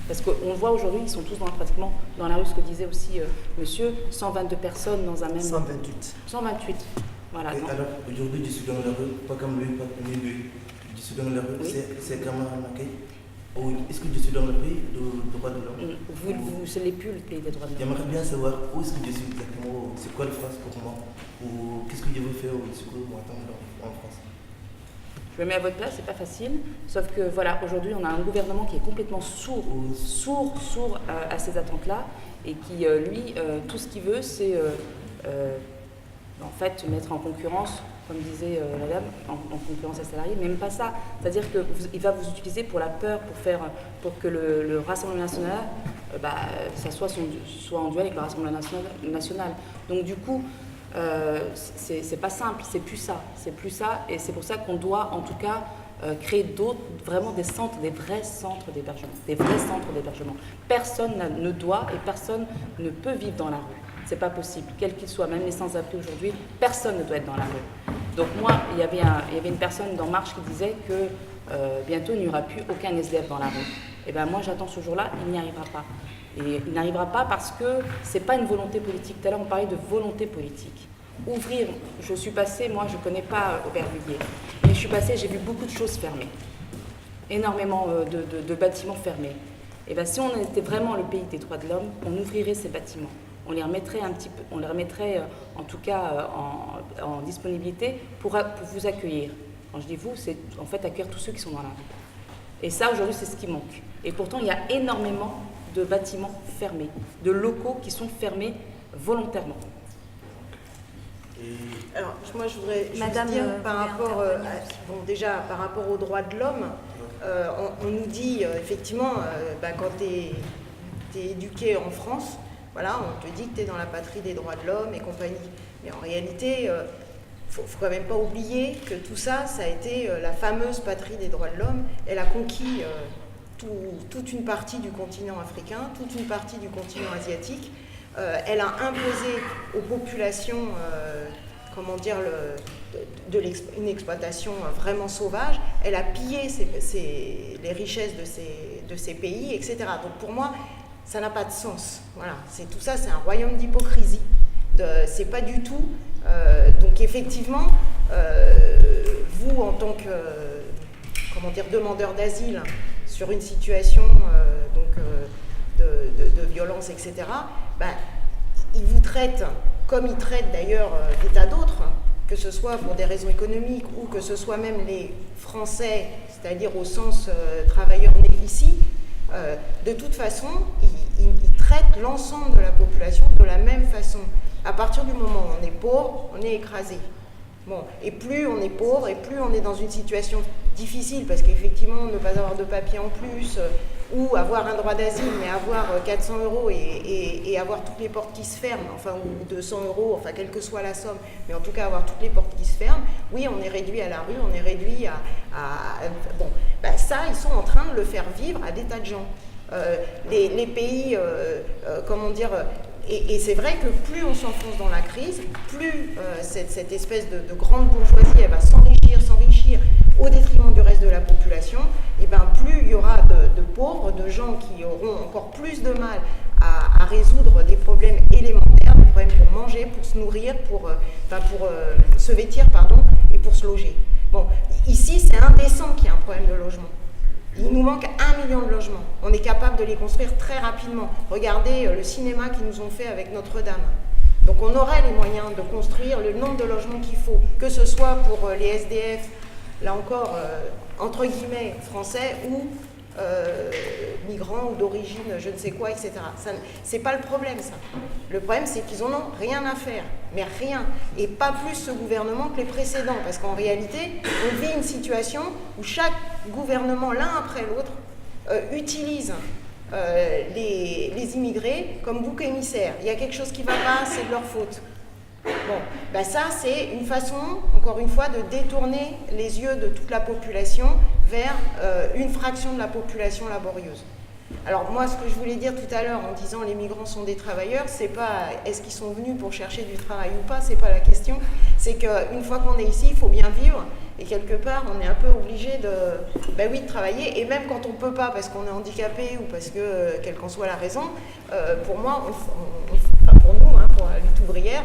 Parce qu'on voit aujourd'hui, ils sont tous pratiquement dans la rue, ce que disait aussi monsieur, 122 personnes dans un même... 128. 128, voilà. Alors, aujourd'hui, je suis dans la rue, pas comme lui, pas comme lui. Je suis dans la rue, oui. C'est comment marqué. Est-ce que je suis dans le pays des droits de l'homme? Vous ne l'êtes plus le pays des droits de l'homme. J'aimerais bien savoir où est-ce que je suis exactement, c'est quoi la France pour moi, ou qu'est-ce que je veux faire, ou ce que je m'attends en France. Je me mets à votre place, c'est pas facile, sauf que voilà, aujourd'hui on a un gouvernement qui est complètement sourd à ces attentes-là, et qui, lui, tout ce qu'il veut, c'est en fait mettre en concurrence, comme disait la dame, en concurrence les salariés, même pas ça. C'est-à-dire qu'il va vous utiliser pour la peur, pour que le Rassemblement national, ça soit en duel avec le Rassemblement national. Donc du coup, c'est pas simple, c'est plus ça, et c'est pour ça qu'on doit en tout cas créer vraiment des vrais centres d'hébergement, Personne ne doit et personne ne peut vivre dans la rue. C'est pas possible, quel qu'il soit, même les sans-abri aujourd'hui, personne ne doit être dans la rue. Donc moi, il y avait une personne dans Marche qui disait que bientôt il n'y aura plus aucun SDF dans la rue. Et bien moi j'attends ce jour-là, il n'y arrivera pas. Et il n'arrivera pas parce que c'est pas une volonté politique. Tout à l'heure on parlait de volonté politique. Ouvrir, je suis passée, moi je ne connais pas Aubervilliers, mais je suis passée, j'ai vu beaucoup de choses fermées. Énormément de bâtiments fermés. Et bien si on était vraiment le pays des droits de l'homme, on ouvrirait ces bâtiments. On les remettrait un petit peu, on les remettrait en tout cas en disponibilité pour vous accueillir. Quand je dis vous, c'est en fait accueillir tous ceux qui sont dans la rue. Et ça, aujourd'hui, c'est ce qui manque. Et pourtant, il y a énormément de bâtiments fermés, de locaux qui sont fermés volontairement. Alors, moi, je voudrais juste Madame, dire, par rapport, déjà, par rapport aux droits de l'homme, on nous dit, effectivement, quand tu es éduqué en France, voilà, on te dit que tu es dans la patrie des droits de l'homme et compagnie. Mais en réalité, faut quand même pas oublier que tout ça, ça a été la fameuse patrie des droits de l'homme. Elle a conquis toute une partie du continent africain, toute une partie du continent asiatique. Elle a imposé aux populations, une exploitation vraiment sauvage. Elle a pillé les richesses de ces pays, etc. Donc pour moi, ça n'a pas de sens. Voilà, tout ça, c'est un royaume d'hypocrisie. C'est pas du tout. Donc effectivement, vous en tant que demandeur d'asile sur une situation de violence, etc., ils vous traitent comme ils traitent d'ailleurs des tas d'autres, que ce soit pour des raisons économiques ou que ce soit même les Français, c'est-à-dire au sens travailleurs nés ici. De toute façon, ils traitent l'ensemble de la population de la même façon. À partir du moment où on est pauvre, on est écrasé. Bon, et plus on est pauvre, et plus on est dans une situation difficile, parce qu'effectivement, ne pas avoir de papier en plus, ou avoir un droit d'asile, mais avoir 400 € et avoir toutes les portes qui se ferment, enfin, ou 200 €, enfin, quelle que soit la somme, mais en tout cas avoir toutes les portes qui se ferment, oui, on est réduit à la rue, on est réduit ça, ils sont en train de le faire vivre à des tas de gens. Les pays, et c'est vrai que plus on s'enfonce dans la crise, plus cette espèce de grande bourgeoisie, elle va s'enrichir au détriment du reste de la population, et plus il y aura de pauvres, de gens qui auront encore plus de mal à résoudre des problèmes élémentaires, des problèmes pour manger, pour se nourrir, pour se vêtir, et pour se loger. Bon, ici, c'est indécent qu'il y ait un problème de logement. Il nous manque 1 million de logements. On est capable de les construire très rapidement. Regardez le cinéma qu'ils nous ont fait avec Notre-Dame. Donc on aurait les moyens de construire le nombre de logements qu'il faut, que ce soit pour les SDF, là encore, entre guillemets, français, ou migrants ou d'origine je ne sais quoi, etc. C'est pas le problème, ça. Le problème, c'est qu'ils en ont rien à faire, mais rien. Et pas plus ce gouvernement que les précédents, parce qu'en réalité, on vit une situation où chaque gouvernement, l'un après l'autre, utilise les immigrés comme bouc émissaire. Il y a quelque chose qui ne va pas, c'est de leur faute. Bon, ça, c'est une façon, encore une fois, de détourner les yeux de toute la population vers une fraction de la population laborieuse. Alors moi, ce que je voulais dire tout à l'heure en disant les migrants sont des travailleurs, c'est pas est-ce qu'ils sont venus pour chercher du travail ou pas, c'est pas la question. C'est qu'une fois qu'on est ici, il faut bien vivre et quelque part, on est un peu obligé de travailler. Et même quand on peut pas parce qu'on est handicapé ou parce que quelle qu'en soit la raison, pour moi, pour nous, pour la lutte ouvrière,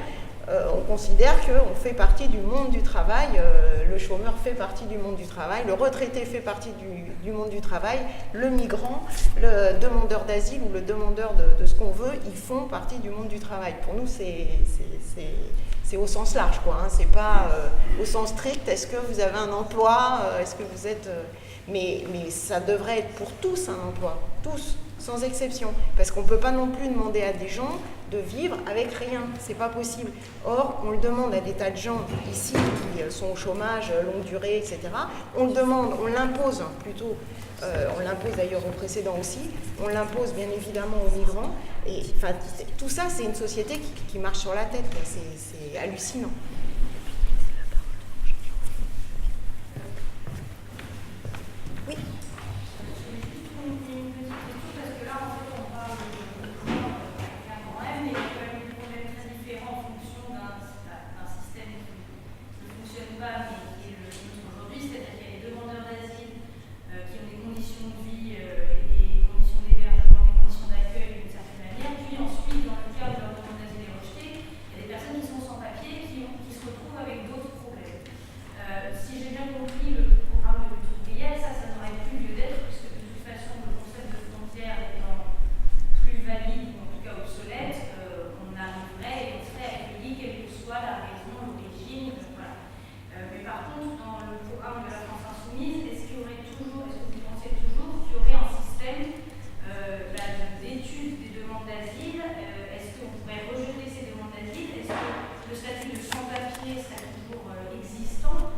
on considère qu'on fait partie du monde du travail, le chômeur fait partie du monde du travail, le retraité fait partie du monde du travail, le migrant, le demandeur d'asile ou le demandeur de ce qu'on veut, ils font partie du monde du travail. Pour nous, c'est au sens large, quoi. C'est pas au sens strict, est-ce que vous avez un emploi, est-ce que vous êtes... Mais ça devrait être pour tous un emploi, tous, sans exception. Parce qu'on ne peut pas non plus demander à des gens de vivre avec rien, c'est pas possible. Or, on le demande à des tas de gens ici qui sont au chômage, longue durée, etc. On le demande, on l'impose plutôt, on l'impose d'ailleurs aux précédents aussi, on l'impose bien évidemment aux migrants. Et enfin, tout ça, c'est une société qui marche sur la tête, c'est hallucinant. Oui. Si j'ai bien compris le programme de lutte ouvrière, ça n'aurait plus lieu d'être, puisque de toute façon, le concept de frontière étant plus valide, ou en tout cas obsolète, on arriverait et on serait accueilli, quelle que soit la raison, l'origine, voilà. Mais par contre, dans le programme de la France Insoumise, est-ce que vous pensez toujours qu'il y aurait un système d'études des demandes d'asile? Est-ce qu'on pourrait rejeter ces demandes d'asile? Est-ce que le statut de sans-papier serait toujours existant?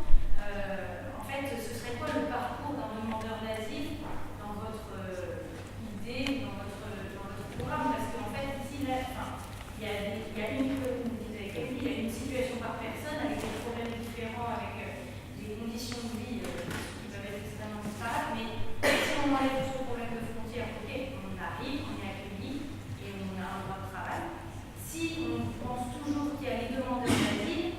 En fait, ce serait quoi le parcours d'un demandeur d'asile dans votre idée, dans votre programme? Parce qu'en fait, ici, là, il y a une situation par personne avec des problèmes différents, avec des conditions de vie qui peuvent être extrêmement disparates. Mais si on enlève tout ce problème de frontières, ok, on arrive, on est accueilli et on a un droit de travail. Si on pense toujours qu'il y a les demandeurs d'asile,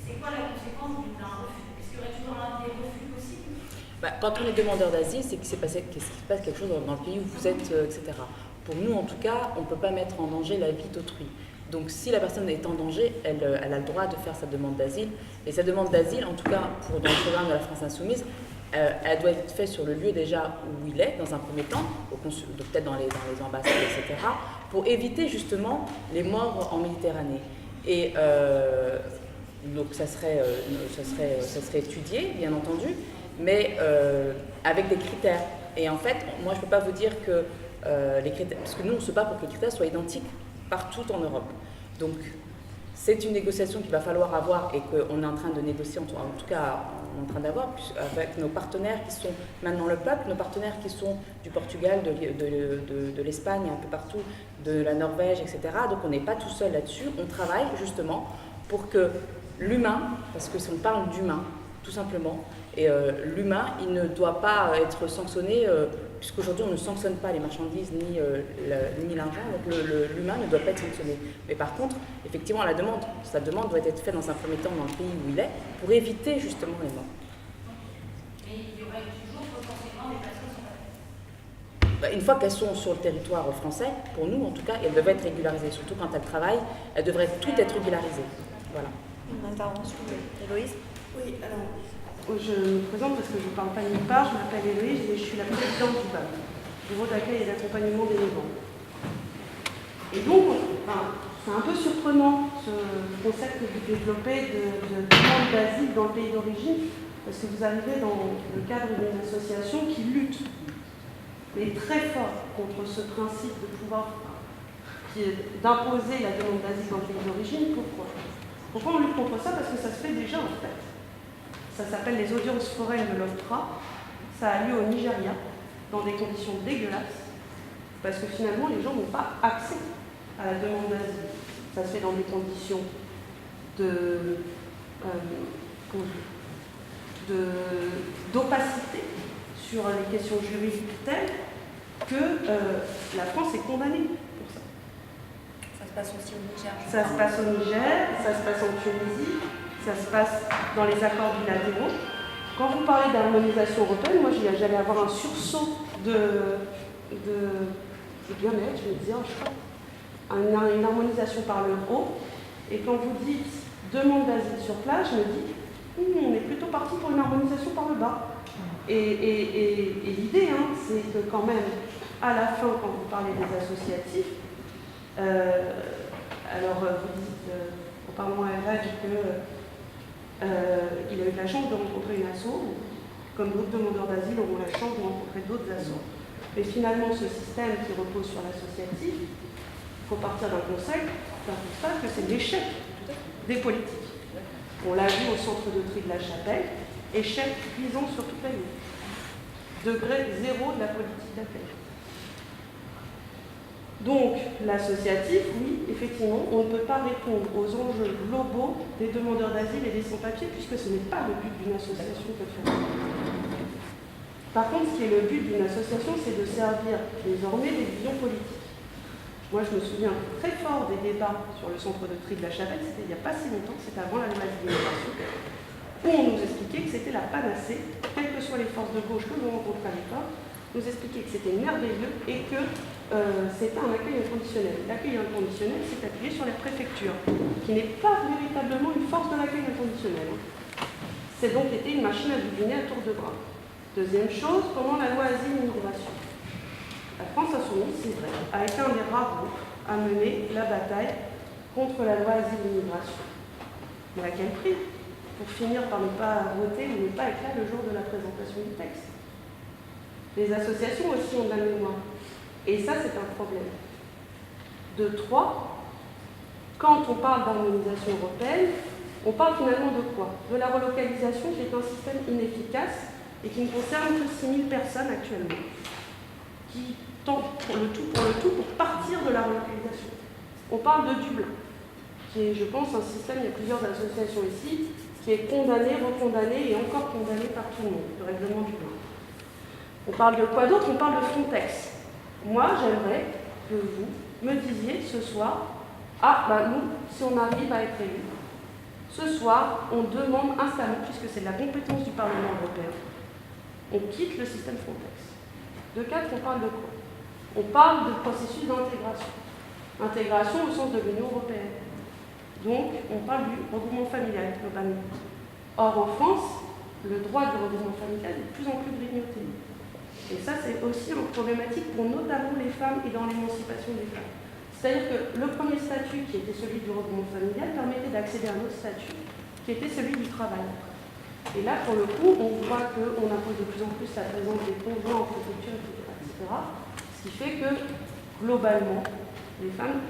c'est quoi la conséquence d'un refus? Est-ce qu'il y aurait toujours un des refus possibles? Quand on est demandeur d'asile, c'est qu'il se passe quelque chose dans le pays où vous êtes, etc. Pour nous, en tout cas, on ne peut pas mettre en danger la vie d'autrui. Donc si la personne est en danger, elle a le droit de faire sa demande d'asile. Et sa demande d'asile, en tout cas dans le programme de la France Insoumise, elle doit être faite sur le lieu déjà où il est, dans un premier temps, peut-être dans les ambassades, etc., pour éviter justement les morts en Méditerranée. Et donc ça serait étudié, bien entendu, mais avec des critères. Et en fait, moi je ne peux pas vous dire que les critères, parce que nous on se bat pour que les critères soient identiques partout en Europe. Donc c'est une négociation qu'il va falloir avoir et qu'on est en train de négocier, en tout cas on est en train d'avoir avec nos partenaires qui sont maintenant le peuple, nos partenaires qui sont du Portugal, de l'Espagne, un peu partout, de la Norvège, etc. Donc on n'est pas tout seul là-dessus, on travaille justement pour que l'humain, parce que si on parle d'humain, tout simplement, et l'humain, il ne doit pas être sanctionné, puisqu'aujourd'hui on ne sanctionne pas les marchandises ni l'argent, donc l'humain ne doit pas être sanctionné. Mais par contre, effectivement, sa demande doit être faite dans un premier temps dans le pays où il est, pour éviter justement les morts. Mais il y aurait toujours potentiellement des personnes sans papier. Une fois qu'elles sont sur le territoire français, pour nous en tout cas, elles devraient être régularisées, surtout quand elles travaillent, elles devraient toutes être régularisées. Voilà. Une intervention d'Héloïse? Oui, alors, je me présente parce que je ne parle pas nulle part, je m'appelle Héloïse et je suis la présidente du BAM, Bureau d'accueil et d'accompagnement des migrants. Et donc, c'est un peu surprenant ce concept que vous développez de demande d'asile dans le pays d'origine, parce que vous arrivez dans le cadre d'une association qui lutte, mais très fort, contre ce principe de pouvoir d'imposer la demande d'asile dans le pays d'origine. Pourquoi on lutte contre ça? Parce que ça se fait déjà en fait. Ça s'appelle les audiences foraines de l'OFPRA. Ça a lieu au Nigeria, dans des conditions dégueulasses, parce que finalement les gens n'ont pas accès à la demande d'asile. Ça se fait dans des conditions d'opacité sur les questions juridiques telles que la France est condamnée pour ça. Ça se passe aussi au Niger. Ça se passe au Niger, ça se passe en Tunisie, ça se passe dans les accords bilatéraux. Quand vous parlez d'harmonisation européenne, moi j'allais avoir un sursaut de bien-être, je me disais, je crois, une harmonisation par le haut. Et quand vous dites demande d'asile sur place, je me dis, on est plutôt parti pour une harmonisation par le bas. Et l'idée, c'est que quand même, à la fin, quand vous parlez des associatifs, alors vous dites, en parlant à Reg, qu'il a eu la chance de rencontrer une asso, comme d'autres demandeurs d'asile auront la chance de rencontrer d'autres assos. Mais finalement, ce système qui repose sur l'associatif, il faut partir d'un constat que c'est l'échec des politiques. On l'a vu au centre de tri de la Chapelle, échec cuisant sur toute la ligne. Degré zéro de la politique d'accueil. Donc, l'associatif, oui, effectivement, on ne peut pas répondre aux enjeux globaux des demandeurs d'asile et des sans-papiers, puisque ce n'est pas le but d'une association que de faire ça. Par contre, ce qui est le but d'une association, c'est de servir désormais des visions politiques. Moi, je me souviens très fort des débats sur le centre de tri de la Chapelle, c'était il n'y a pas si longtemps, c'était avant la loi d'immigration, où on nous expliquait que c'était la panacée, quelles que soient les forces de gauche que l'on rencontrait à l'époque, nous expliquait que c'était merveilleux et que c'était un accueil inconditionnel. L'accueil inconditionnel, c'est appuyé sur les préfectures, qui n'est pas véritablement une force de l'accueil inconditionnel. C'est donc été une machine à doubliner à tour de bras. Deuxième chose, pendant la loi Asile et Immigration. La France Insoumise, c'est vrai, a été un des rares groupes à mener la bataille contre la loi Asile et Immigration. Mais à quel prix? Pour finir par ne pas voter ou ne pas être là le jour de la présentation du texte. Les associations aussi ont de la mémoire. Et ça, c'est un problème. De 3, quand on parle d'harmonisation européenne, on parle finalement de quoi? De la relocalisation qui est un système inefficace et qui ne concerne que 6 000 personnes actuellement, qui tentent pour le tout pour partir de la relocalisation. On parle de Dublin, qui est, je pense, un système, il y a plusieurs associations ici, qui est condamné, recondamné et encore condamné par tout le monde, le règlement Dublin. On parle de quoi d'autre? On parle de Frontex. Moi, j'aimerais que vous me disiez ce soir, nous, si on arrive à être élus, ce soir, on demande instamment, puisque c'est de la compétence du Parlement européen, on quitte le système Frontex. De 4, on parle de quoi? On parle de processus d'intégration. Intégration au sens de l'Union européenne. Donc, on parle du regroupement familial, globalement. Or, en France, le droit du regroupement familial est de plus en plus grignoté. Et ça, c'est aussi une problématique pour notamment les femmes et dans l'émancipation des femmes. C'est-à-dire que le premier statut, qui était celui du regroupement familial, permettait d'accéder à un autre statut, qui était celui du travail. Et là, pour le coup, on voit qu'on impose de plus en plus la présence des conjoints en préfecture, etc. Ce qui fait que, globalement, les femmes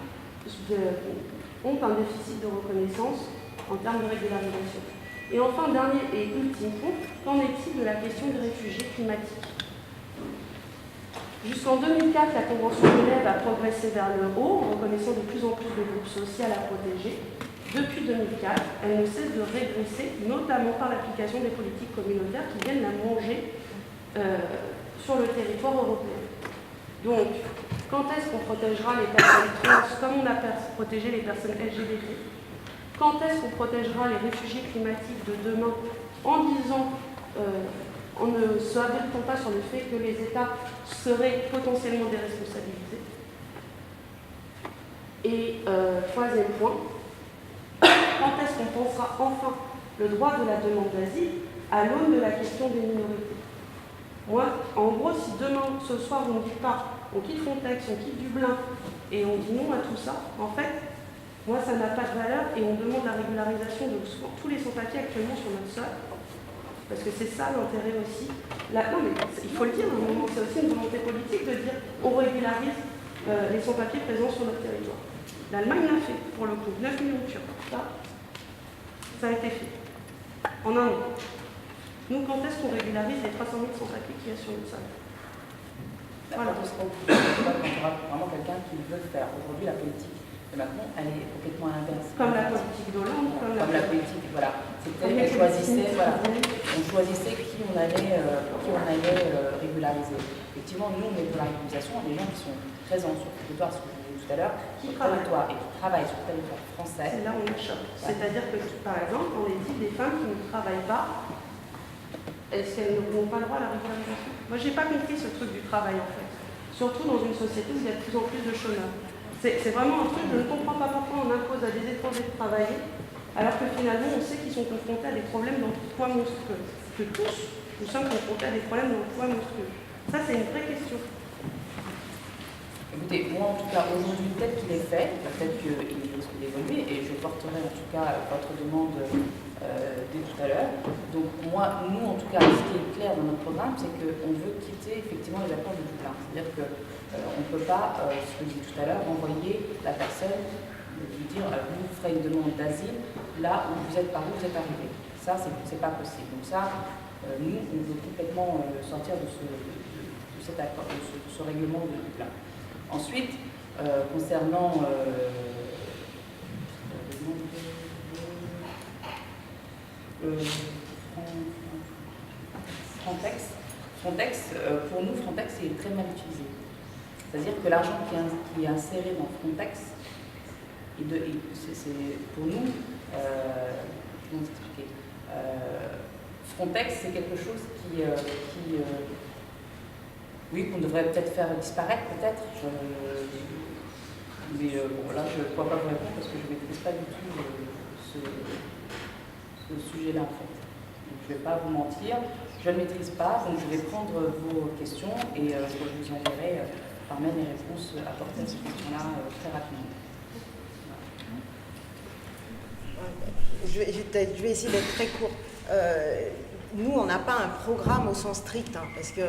ont un déficit de reconnaissance en termes de régularisation. Et enfin, dernier et ultime point, qu'en est-il de la question des réfugiés climatiques? Jusqu'en 2004, la Convention de Genève a progressé vers le haut, en reconnaissant de plus en plus de groupes sociaux à protéger. Depuis 2004, elle ne cesse de régresser, notamment par l'application des politiques communautaires qui viennent la manger sur le territoire européen. Donc, quand est-ce qu'on protégera les personnes trans comme on a protégé les personnes LGBT? Quand est-ce qu'on protégera les réfugiés climatiques de demain en disant, en ne se abritant pas sur le fait que les États seraient potentiellement déresponsabilisés? Et troisième point, quand est-ce qu'on pensera enfin le droit de la demande d'asile à l'aune de la question des minorités? Moi, en gros, si demain, ce soir, on ne dit pas, on quitte Frontex, on quitte Dublin, et on dit non à tout ça, en fait, moi, ça n'a pas de valeur, et on demande la régularisation de tous les sans-papiers actuellement sur notre sol, parce que c'est ça l'intérêt aussi. Non, mais il faut le dire, à un moment, c'est aussi une volonté politique de dire on régularise les sans-papiers présents sur notre territoire. L'Allemagne l'a fait, pour le coup, 9 millions de Turcs. Ça a été fait, en un an. Nous, quand est-ce qu'on régularise les 300 000 sans-papiers qu'il y a sur notre sol? Voilà. Quand on aura vraiment quelqu'un qui veut le faire. Aujourd'hui, la politique de Macron, elle est complètement à l'inverse. Comme la politique d'Hollande, comme la politique, voilà. C'était, on choisissait qui on allait régulariser. Effectivement, nous, on est pour la régularisation des gens qui sont présents sur le territoire, ce que je disais tout à l'heure, sur le territoire et qui travaillent sur le territoire français. C'est là où on choque. Ouais. C'est-à-dire que, par exemple, on est dit des femmes qui ne travaillent pas, est-ce qu'elles n'ont pas le droit à la régularisation? Moi, je n'ai pas compris ce truc du travail, en fait. Surtout dans une société où il y a de plus en plus de chômeurs. C'est vraiment un truc, je ne comprends pas pourquoi on impose à des étrangers de travailler, alors que finalement, on sait qu'ils sont confrontés à des problèmes d'emploi monstrueux. Que tous, nous sommes confrontés à des problèmes d'emploi monstrueux. Ça, c'est une vraie question. Écoutez, moi, en tout cas, aujourd'hui, peut-être qu'il est fait, peut-être qu'il risque d'évoluer, et je porterai en tout cas votre demande dès tout à l'heure. Donc, nous, en tout cas, ce qui est clair dans notre programme, c'est qu'on veut quitter effectivement les accords de Dublin. C'est-à-dire que on ne peut pas, ce que je disais tout à l'heure, envoyer la personne, lui dire vous ferez une demande d'asile là où vous êtes, par où vous êtes arrivé. Ça, c'est pas possible. Donc ça, nous, on veut complètement sortir de cet accord, de ce règlement de Dublin. Ensuite, concernant Frontex, pour nous, Frontex est très mal utilisé. C'est-à-dire que l'argent qui est inséré dans Frontex, pour nous, comment expliquer, Frontex, c'est quelque chose oui, qu'on devrait peut-être faire disparaître, peut-être. Mais bon, là, je ne pourrais pas vous répondre parce que je ne maîtrise pas du tout ce sujet-là, en fait. Donc, je ne vais pas vous mentir, je ne maîtrise pas, donc je vais prendre vos questions et je vous enverrai par mail les réponses apportées à ces questions-là très rapidement. Je vais essayer d'être très court. Nous, on n'a pas un programme au sens strict, hein, parce que,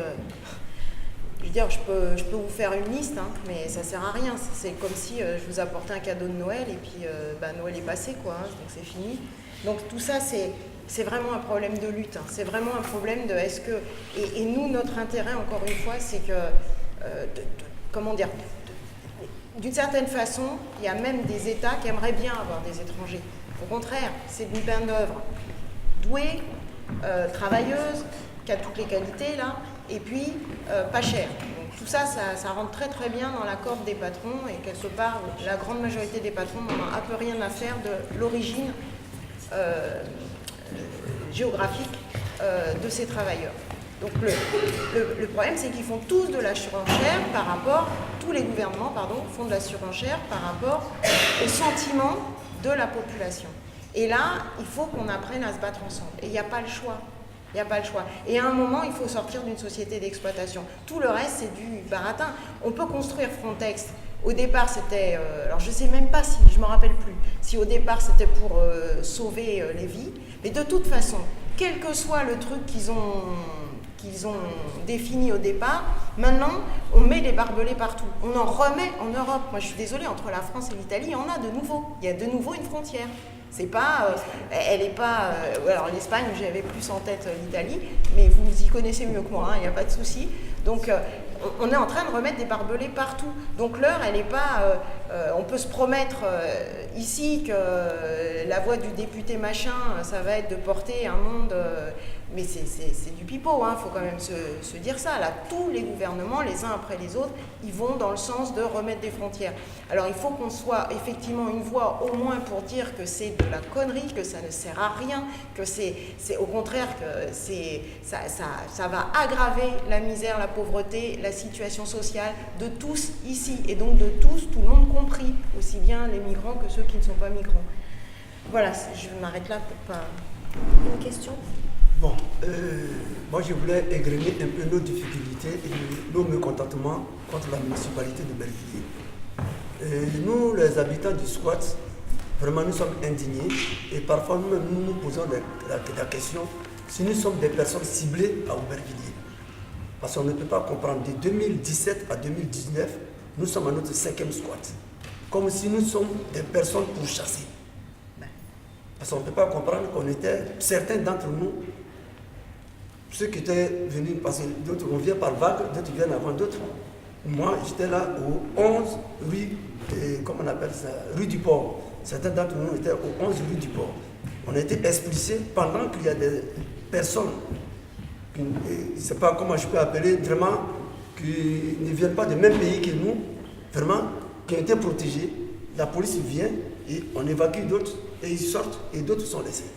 je veux dire, je peux vous faire une liste, hein, mais ça ne sert à rien. C'est comme si je vous apportais un cadeau de Noël et puis Noël est passé, quoi, hein, donc c'est fini. Donc tout ça, c'est vraiment un problème de lutte. Hein. C'est vraiment un problème de est-ce que... Et nous, notre intérêt, encore une fois, c'est que... comment dire, d'une certaine façon, il y a même des États qui aimeraient bien avoir des étrangers. Au contraire, c'est une main-d'œuvre douée, travailleuse, qui a toutes les qualités, là, et puis pas chère. Donc tout ça, ça rentre très très bien dans la corde des patrons, et quelque part, la grande majorité des patrons n'en ont un peu rien à faire de l'origine géographique de ces travailleurs. Donc le problème, c'est qu'ils font tous de la surenchère par rapport, tous les gouvernements, pardon, font de la surenchère par rapport au sentiment de la population. Et là, il faut qu'on apprenne à se battre ensemble. Et il n'y a pas le choix. Il n'y a pas le choix. Et à un moment, il faut sortir d'une société d'exploitation. Tout le reste, c'est du baratin. On peut construire Frontex. Au départ, c'était... alors, je ne sais même pas si, je ne me rappelle plus, si au départ, c'était pour sauver les vies. Mais de toute façon, quel que soit le truc qu'ils ont défini au départ, maintenant, on met les barbelés partout. On en remet en Europe. Moi, je suis désolée, entre la France et l'Italie, il y en a de nouveau. Il y a de nouveau une frontière. C'est pas, elle n'est pas... alors l'Espagne, j'avais plus en tête l'Italie, mais vous y connaissez mieux que moi, il n'y a pas de souci. Donc on est en train de remettre des barbelés partout. Donc l'heure, elle n'est pas... on peut se promettre ici que la voix du député machin, ça va être de porter un monde... mais c'est du pipeau, hein, faut quand même se dire ça. Là, tous les gouvernements, les uns après les autres, ils vont dans le sens de remettre des frontières. Alors il faut qu'on soit effectivement une voix au moins pour dire que c'est de la connerie, que ça ne sert à rien, que c'est au contraire que ça va aggraver la misère, la pauvreté, la situation sociale de tous ici, et donc de tous, tout le monde compris, aussi bien les migrants que ceux qui ne sont pas migrants. Voilà, je m'arrête là pour pas... Une question ? Bon, moi je voulais égrener un peu nos difficultés et nos mécontentements contre la municipalité de Bervilliers. Nous, les habitants du squat, vraiment nous sommes indignés et parfois nous nous posons la question si nous sommes des personnes ciblées à Aubervilliers. Parce qu'on ne peut pas comprendre, de 2017 à 2019, nous sommes à notre 5e squat. Comme si nous sommes des personnes pourchassées. Parce qu'on ne peut pas comprendre qu'on était, certains d'entre nous, ceux qui étaient venus, parce que d'autres on vient par vague, d'autres viennent avant d'autres. Moi, j'étais là au 11 rue, comment on appelle ça, rue du Port. Certains d'entre nous étaient au 11 rue du Port. On a été expulsés pendant qu'il y a des personnes, je ne sais pas comment je peux appeler, vraiment, qui ne viennent pas du même pays que nous, vraiment, qui ont été protégés. La police vient et on évacue d'autres et ils sortent et d'autres sont laissés.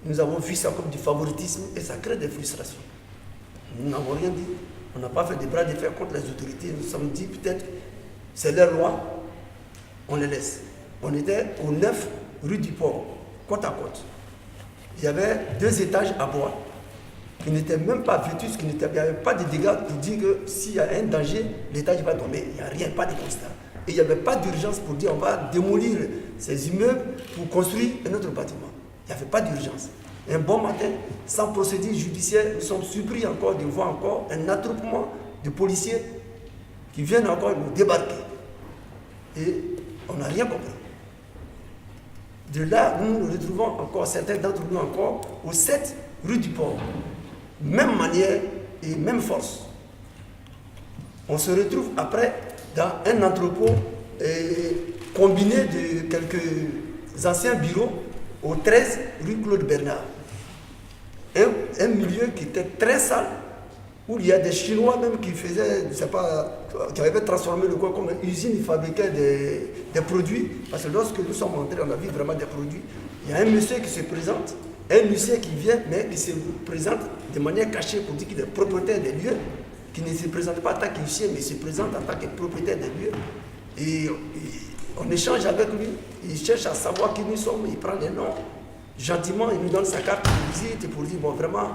Nous avons vu ça comme du favoritisme et ça crée des frustrations. Nous n'avons rien dit. On n'a pas fait des bras de fer contre les autorités. Nous nous sommes dit peut-être c'est leur loi, on les laisse. On était au 9 rue du Port, côte à côte. Il y avait 2 étages à bois qui n'étaient même pas vétustes, il n'y avait pas de dégâts pour dire que s'il y a un danger, l'étage va tomber. Il n'y a rien, pas de constat. Et il n'y avait pas d'urgence pour dire on va démolir ces immeubles pour construire un autre bâtiment. Il n'y avait pas d'urgence. Un bon matin, sans procédure judiciaire, nous sommes surpris encore de voir encore un attroupement de policiers qui viennent encore nous débarquer. Et on n'a rien compris. De là, nous nous retrouvons encore, certains d'entre nous encore, au 7 rue du Port. Même manière et même force. On se retrouve après dans un entrepôt combiné de quelques anciens bureaux au 13 rue Claude Bernard. Un milieu qui était très sale, où il y a des Chinois même qui faisaient, je ne sais pas, qui avaient transformé le coin comme une usine, ils fabriquaient des produits. Parce que lorsque nous sommes entrés, on a vu vraiment des produits. Il y a un monsieur qui se présente, un monsieur qui vient, mais qui se présente de manière cachée pour dire qu'il est propriétaire des lieux, qui ne se présente pas en tant qu'huissier, mais se présente en tant que propriétaire des lieux. Et on échange avec lui, il cherche à savoir qui nous sommes, il prend les noms. Gentiment, il nous donne sa carte de visite pour dire, bon, vraiment,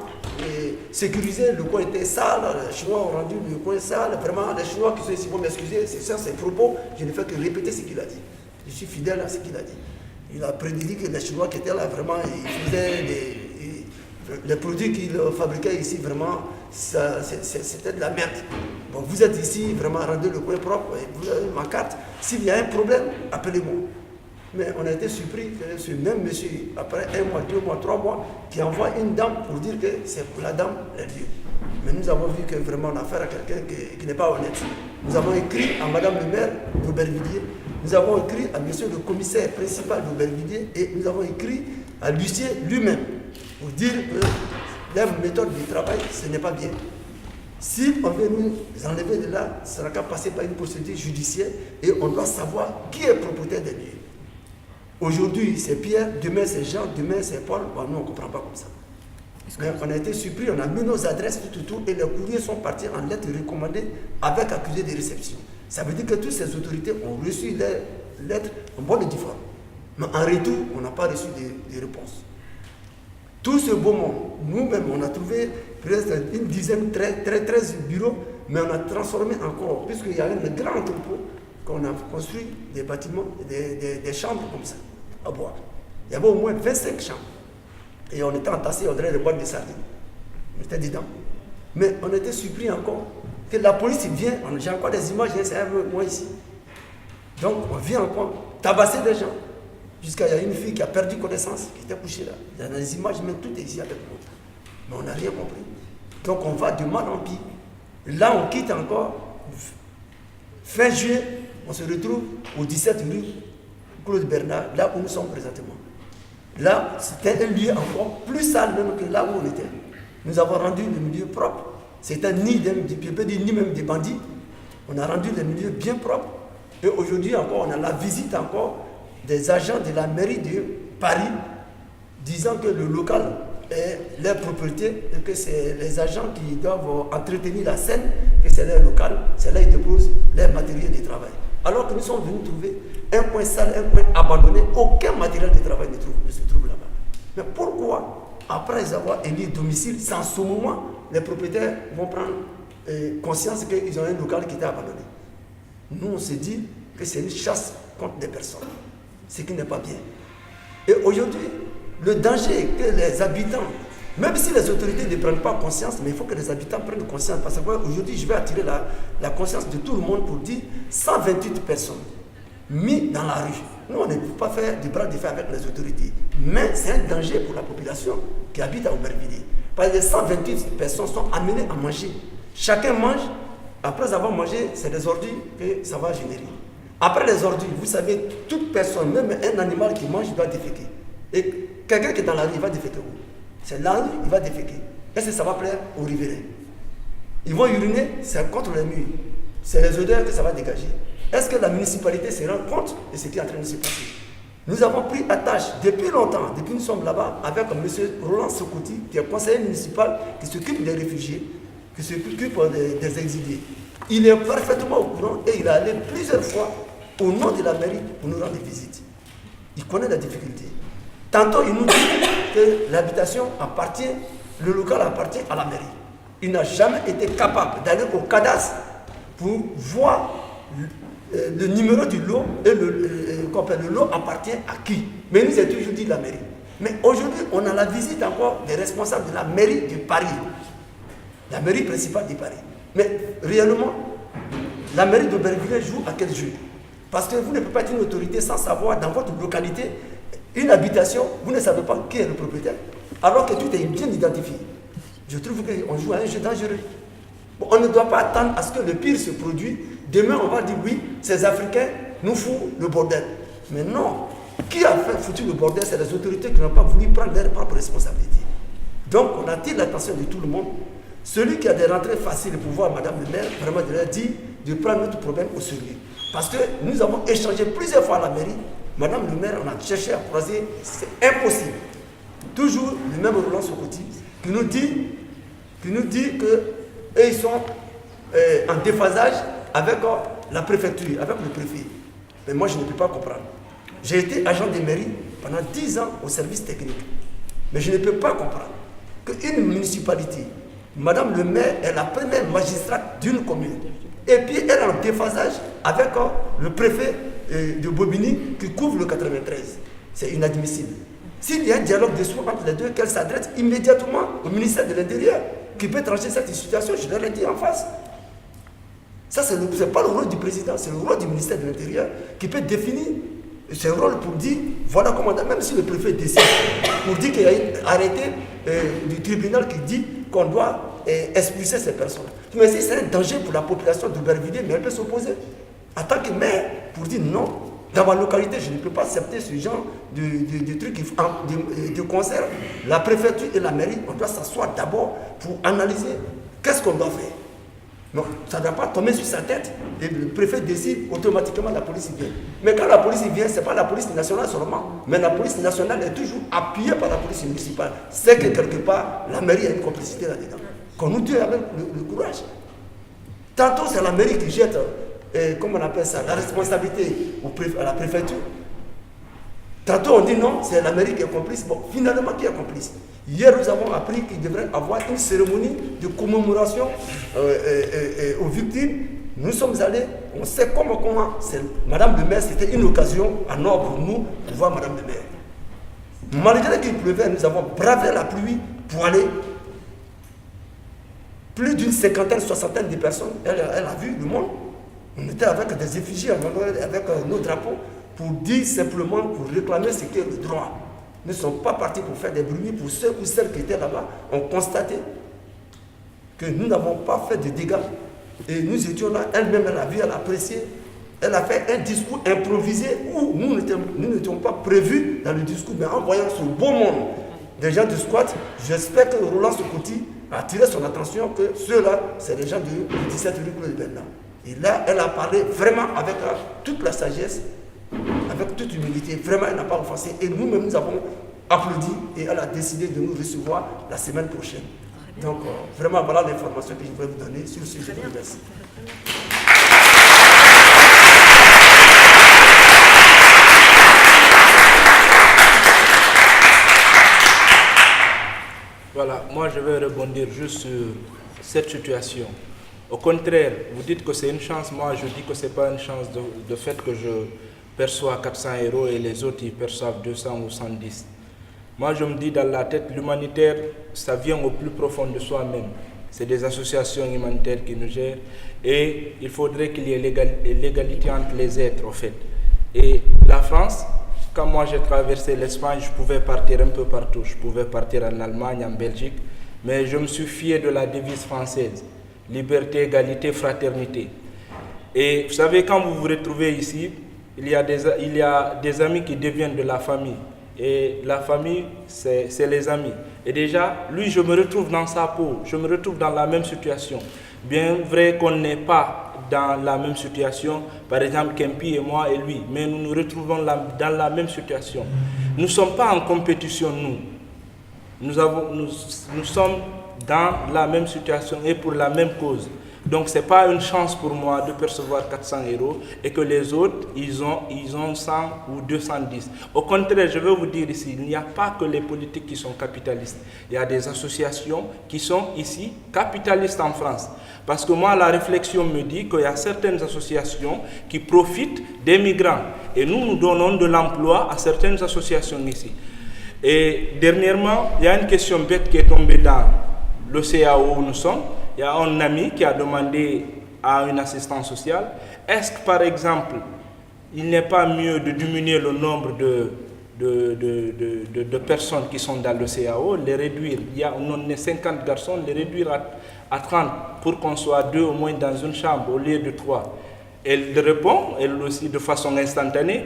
sécuriser, le coin était sale, les Chinois ont rendu le coin sale, vraiment, les Chinois qui sont ici vont m'excuser, c'est ça, ses propos, je ne fais que répéter ce qu'il a dit. Je suis fidèle à ce qu'il a dit. Il a prédit que les Chinois qui étaient là, vraiment, ils faisaient les produits qu'ils fabriquaient ici, vraiment, c'était de la merde. Bon, vous êtes ici, vraiment, rendez le coin propre, vous avez ma carte. S'il y a un problème, appelez-moi. Mais on a été surpris que ce même monsieur, après 1 mois, 2 mois, 3 mois, qui envoie une dame pour dire que c'est pour la dame les lieux. Mais nous avons vu que vraiment on a affaire à quelqu'un qui n'est pas honnête. Nous avons écrit à madame le maire d'Aubervilliers, nous avons écrit à monsieur le commissaire principal d'Aubervilliers et nous avons écrit à l'huissier lui-même pour dire que leur méthode de travail, ce n'est pas bien. Si on veut nous enlever de là, ça sera qu'à passer par une procédure judiciaire et on doit savoir qui est propriétaire des lieux. Aujourd'hui, c'est Pierre, demain c'est Jean, demain c'est Paul. Bon, nous, on ne comprend pas comme ça. Mais on a été surpris, on a mis nos adresses tout et les courriers sont partis en lettres recommandées avec accusé de réception. Ça veut dire que toutes ces autorités ont reçu les lettres en bonne et due forme. Mais en retour, on n'a pas reçu de réponses. Tout ce beau monde, nous-mêmes, on a trouvé presque une dizaine, 13 bureaux, mais on a transformé encore, puisqu'il y a un grand entrepôt, qu'on a construit des bâtiments, des chambres comme ça, à bois. Il y avait au moins 25 chambres. Et on était entassés au-delà des boîtes de sardines. On était dedans. Mais on était surpris encore que la police vient, j'ai encore des images, c'est un peu moi ici. Donc on vient encore tabasser des gens. Jusqu'à il y a une fille qui a perdu connaissance, qui était couchée là. Il y a des images, même tout est ici avec nous. Mais on n'a rien compris. Donc on va de mal en pire. Là on quitte encore. Fin juillet, on se retrouve au 17 rue Claude Bernard, là où nous sommes présentement. Là, c'était un lieu encore plus sale même que là où on était. Nous avons rendu le milieu propre. C'est un nid, ni même des bandits. On a rendu le milieu bien propre. Et aujourd'hui encore, on a la visite encore des agents de la mairie de Paris disant que le local est leur propriété et que c'est les agents qui doivent entretenir la scène, que c'est leur local, c'est là qu'ils déposent leur matériel de travail. Alors que nous sommes venus trouver un coin sale, un coin abandonné, aucun matériel de travail ne se trouve là-bas. Mais pourquoi, après avoir élu domicile, sans ce moment, les propriétaires vont prendre conscience qu'ils ont un local qui était abandonné? Nous, on s'est dit que c'est une chasse contre des personnes, ce qui n'est pas bien. Et aujourd'hui, le danger que les habitants, même si les autorités ne prennent pas conscience, mais il faut que les habitants prennent conscience. Parce qu'aujourd'hui, je vais attirer la conscience de tout le monde pour dire 128 personnes mises dans la rue. Nous, on ne peut pas faire du bras de fer avec les autorités. Mais c'est un danger pour la population qui habite à Aubervilliers. Parce que les 128 personnes sont amenées à manger. Chacun mange. Après avoir mangé, c'est des ordures que ça va générer. Après les ordures, vous savez, toute personne, même un animal qui mange, il doit déféquer. Et quelqu'un qui est dans la rue, il va déféquer où? C'est là où il va déféquer. Est-ce que ça va plaire aux riverains? Ils vont uriner, c'est contre les murs. C'est les odeurs que ça va dégager. Est-ce que la municipalité se rend compte de ce qui est en train de se passer? Nous avons pris attache depuis longtemps, depuis que nous sommes là-bas, avec M. Roland Sokoti, qui est conseiller municipal, qui s'occupe des réfugiés, qui s'occupe des exilés. Il est parfaitement au courant et il est allé plusieurs fois au nom de la mairie pour nous rendre des visites. Il connaît la difficulté. Tantôt, il nous dit que l'habitation appartient, le local appartient à la mairie. Il n'a jamais été capable d'aller au cadastre pour voir le numéro du lot et le lot appartient à qui. Mais il nous a toujours dit la mairie. Mais aujourd'hui, on a la visite encore des responsables de la mairie de Paris. La mairie principale de Paris. Mais réellement, la mairie d'Aubervilliers joue à quel jeu? Parce que vous ne pouvez pas être une autorité sans savoir dans votre localité, une habitation, vous ne savez pas qui est le propriétaire, alors que tout est bien identifié. Je trouve qu'on joue à un jeu dangereux. Bon, on ne doit pas attendre à ce que le pire se produise. Demain, on va dire oui, ces Africains nous foutent le bordel. Mais non, qui a foutu le bordel? C'est les autorités qui n'ont pas voulu prendre leurs propres responsabilités. Donc, on attire l'attention de tout le monde. Celui qui a des rentrées faciles pour voir Madame le maire, vraiment de leur dire de prendre notre problème au sérieux. Parce que nous avons échangé plusieurs fois à la mairie. Madame le maire, on a cherché à croiser, c'est impossible. Toujours le même Roland Sokoti qui nous dit qu'ils sont en déphasage avec la préfecture, avec le préfet. Mais moi, je ne peux pas comprendre. J'ai été agent de mairie pendant 10 ans au service technique. Mais je ne peux pas comprendre qu'une municipalité, Madame le maire est la première magistrate d'une commune. Et puis elle est en déphasage avec le préfet de Bobigny qui couvre le 93. C'est inadmissible. S'il y a un dialogue de soins entre les deux, qu'elle s'adresse immédiatement au ministère de l'Intérieur qui peut trancher cette situation, je leur ai dit en face. Ça, ce n'est pas le rôle du président, c'est le rôle du ministère de l'Intérieur qui peut définir ce rôle pour dire, voilà comment, même si le préfet décide, pour dire qu'il y a un arrêté du tribunal qui dit qu'on doit expulser ces personnes. Mais si c'est un danger pour la population d'Aubervilliers, mais elle peut s'opposer. En tant que maire, pour dire non, dans ma localité, je ne peux pas accepter ce genre de trucs de concert. La préfecture et la mairie, on doit s'asseoir d'abord pour analyser qu'est-ce qu'on doit faire. Donc, ça ne doit pas tomber sur sa tête et le préfet décide, automatiquement la police vient. Mais quand la police vient, ce n'est pas la police nationale seulement, mais la police nationale est toujours appuyée par la police municipale. C'est que quelque part, la mairie a une complicité là-dedans. Qu'on nous dit avec le courage. Tantôt, c'est la mairie qui jette, comment on appelle ça, la responsabilité à la préfecture. Tantôt, on dit non, c'est la mairie qui est complice. Bon, finalement, qui est complice? Hier, nous avons appris qu'il devrait avoir une cérémonie de commémoration aux victimes. Nous sommes allés, on sait comment Madame le maire, c'était une occasion en or pour nous de voir Madame le maire. Malgré qu'il pleuvait, nous avons bravé la pluie pour aller. Plus d'une cinquantaine, soixantaine de personnes, elle a vu le monde. On était avec des effigies, avec nos drapeaux, pour dire simplement, pour réclamer ce qui est le droit. Nous ne sommes pas partis pour faire des bruits. Pour ceux ou celles qui étaient là-bas, ont constaté que nous n'avons pas fait de dégâts. Et nous étions là, elle-même, elle a vu, elle a apprécié. Elle a fait un discours improvisé où nous n'étions pas prévus dans le discours, mais en voyant ce beau monde des gens du squat, j'espère que Roland Sokoti a attiré son attention que ceux-là, c'est les gens du 17 rue Claude Bernard. Et là, elle a parlé vraiment avec toute la sagesse, avec toute humilité. Vraiment, elle n'a pas offensé. Et nous-mêmes, nous avons applaudi et elle a décidé de nous recevoir la semaine prochaine. Donc, vraiment, voilà l'information que je voulais vous donner sur ce sujet. Je vous remercie. Voilà, moi je vais rebondir juste sur cette situation. Au contraire, vous dites que c'est une chance, moi je dis que ce n'est pas une chance de fait que je perçois 400 € et les autres ils perçoivent 200 ou 110. Moi je me dis dans la tête, l'humanitaire, ça vient au plus profond de soi-même. C'est des associations humanitaires qui nous gèrent et il faudrait qu'il y ait l'égalité entre les êtres, en fait. Et la France, quand moi j'ai traversé l'Espagne, je pouvais partir un peu partout. Je pouvais partir en Allemagne, en Belgique, mais je me suis fié de la devise française. Liberté, égalité, fraternité. Et vous savez, quand vous vous retrouvez ici, il y a des amis qui deviennent de la famille. Et la famille, c'est les amis. Et déjà, lui, je me retrouve dans sa peau, je me retrouve dans la même situation. Bien vrai qu'on n'est pas dans la même situation, par exemple Kempi et moi et lui, mais nous nous retrouvons dans la même situation. Nous ne sommes pas en compétition, nous sommes dans la même situation et pour la même cause. Donc ce n'est pas une chance pour moi de percevoir 400 € et que les autres, ils ont 100 ou 210. Au contraire, je veux vous dire ici, il n'y a pas que les politiques qui sont capitalistes. Il y a des associations qui sont ici capitalistes en France. Parce que moi, la réflexion me dit qu'il y a certaines associations qui profitent des migrants. Et nous donnons de l'emploi à certaines associations ici. Et dernièrement, il y a une question bête qui est tombée dans le CAO où nous sommes. Il y a un ami qui a demandé à une assistance sociale, est-ce que par exemple, il n'est pas mieux de diminuer le nombre de personnes qui sont dans le CAO, les réduire, on est 50 garçons, les réduire à 30 pour qu'on soit 2 au moins dans une chambre au lieu de 3. Elle répond, elle aussi de façon instantanée,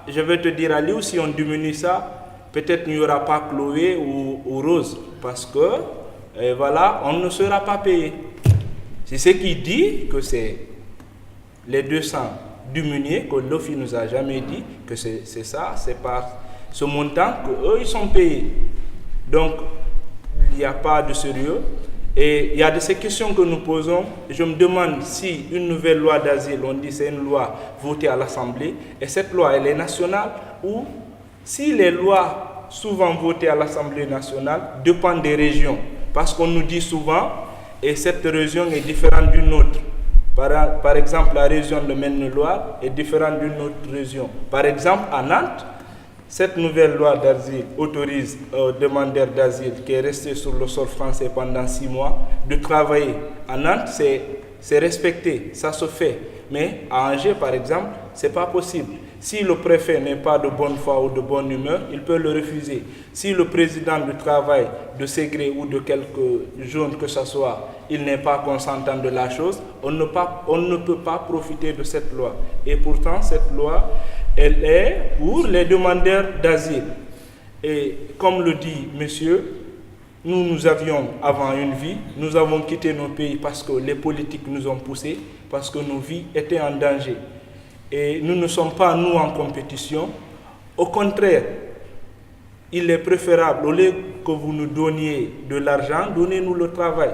je vais te dire Ali, si on diminue ça, peut-être il n'y aura pas Chloé ou Rose, parce que voilà, on ne sera pas payé. C'est ce qui dit que c'est les 200 diminués, que l'OFI nous a jamais dit que c'est ça, c'est par ce montant qu'eux ils sont payés. Donc, il n'y a pas de sérieux. Et il y a de ces questions que nous posons. Je me demande si une nouvelle loi d'asile, on dit c'est une loi votée à l'Assemblée, et cette loi, elle est nationale ou Si les lois souvent votées à l'Assemblée nationale dépendent des régions, parce qu'on nous dit souvent, et cette région est différente d'une autre. Par exemple, la région de Maine-et-Loire est différente d'une autre région. Par exemple, à Nantes, cette nouvelle loi d'asile autorise aux demandeurs d'asile qui est resté sur le sol français pendant 6 mois de travailler. À Nantes, c'est respecté, ça se fait. Mais à Angers, par exemple, ce n'est pas possible. Si le préfet n'est pas de bonne foi ou de bonne humeur, il peut le refuser. Si le président du travail de Ségré ou de quelque zone que ce soit, il n'est pas consentant de la chose, on ne peut pas profiter de cette loi. Et pourtant, cette loi, elle est pour les demandeurs d'asile. Et comme le dit monsieur, nous avions avant une vie, nous avons quitté nos pays parce que les politiques nous ont poussés, parce que nos vies étaient en danger. Et nous ne sommes pas, nous, en compétition. Au contraire, il est préférable, au lieu que vous nous donniez de l'argent, donnez-nous le travail.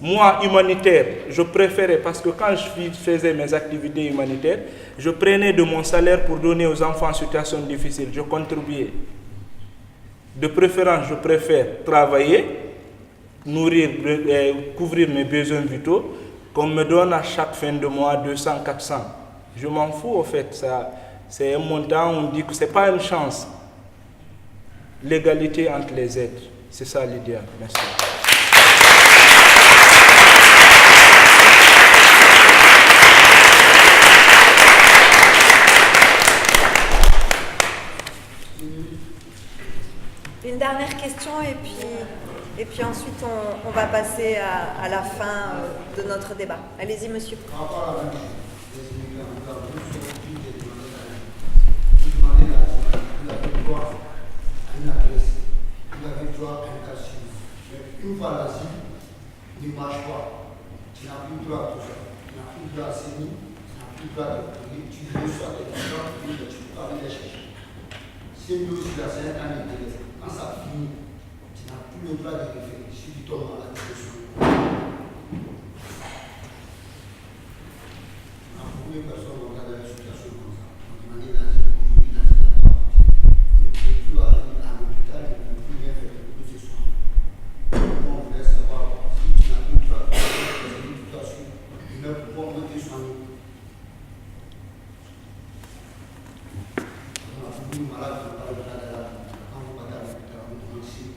Moi, humanitaire, je préférais, parce que quand je faisais mes activités humanitaires, je prenais de mon salaire pour donner aux enfants en situation difficile. Je contribuais. De préférence, je préfère travailler, nourrir, couvrir mes besoins vitaux, qu'on me donne à chaque fin de mois 200, 400. Je m'en fous, au fait. Ça, c'est un montant, on dit que ce n'est pas une chance. L'égalité entre les êtres, c'est ça l'idéal. Merci. Une dernière question et puis ensuite on va passer à la fin de notre débat. Allez-y, monsieur. Une fois l'asile ne marche pas, tu n'as plus droit à tout ça, tu n'as plus droit à saigner, tu n'as plus droit de prier, tu reçois des gens, tu ne peux pas aller les chercher. C'est mieux aussi là, c'est un an de délai. Quand ça finit, tu n'as plus le droit de référer. Si tu tombes malade, tu te soignes. Beaucoup de personnes ont regardé la situation comme ça. Donc, demander l'asile, aujourd'hui, l'asile n'a pas parti. Et puis, tu vas aller à l'hôpital et tu ne peux plus rien faire pour se soigner. On voulait savoir si tu n'as plus droit à une situation, il ne peut pas te soigner. On a beaucoup de malades qui n'ont pas le droit d'aller à l'hôpital. Quand vous partez à l'hôpital, on demande si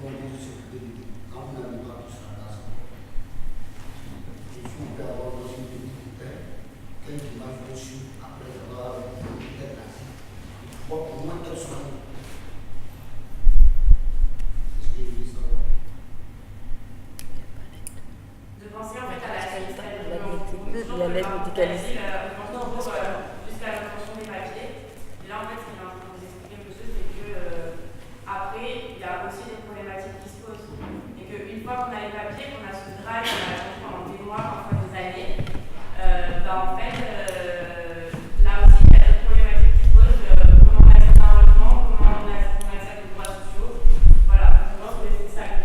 on peut s'occuper de vous. Quand vous n'avez pas tout ça, là, il faut avoir dans une petite bouteille, quelqu'un qui va vous suivre après avoir peut-être l'asile. Il faut au moins être soigné. De penser en fait à la l'aide médicalisée. Jusqu'à l'obtention des papiers. Et là, en fait, ce qu'il est en train de vous expliquer, monsieur, c'est que après, il y a aussi des problématiques qui se posent. Et qu'une fois qu'on a les papiers, qu'on a ce drive, qu'on a attendu pendant des mois, parfois des années, en fait, là aussi, il y a des problématiques qui se posent. Comment on accède à un logement, comment on accède aux droits sociaux. Voilà, je pense que c'est ça que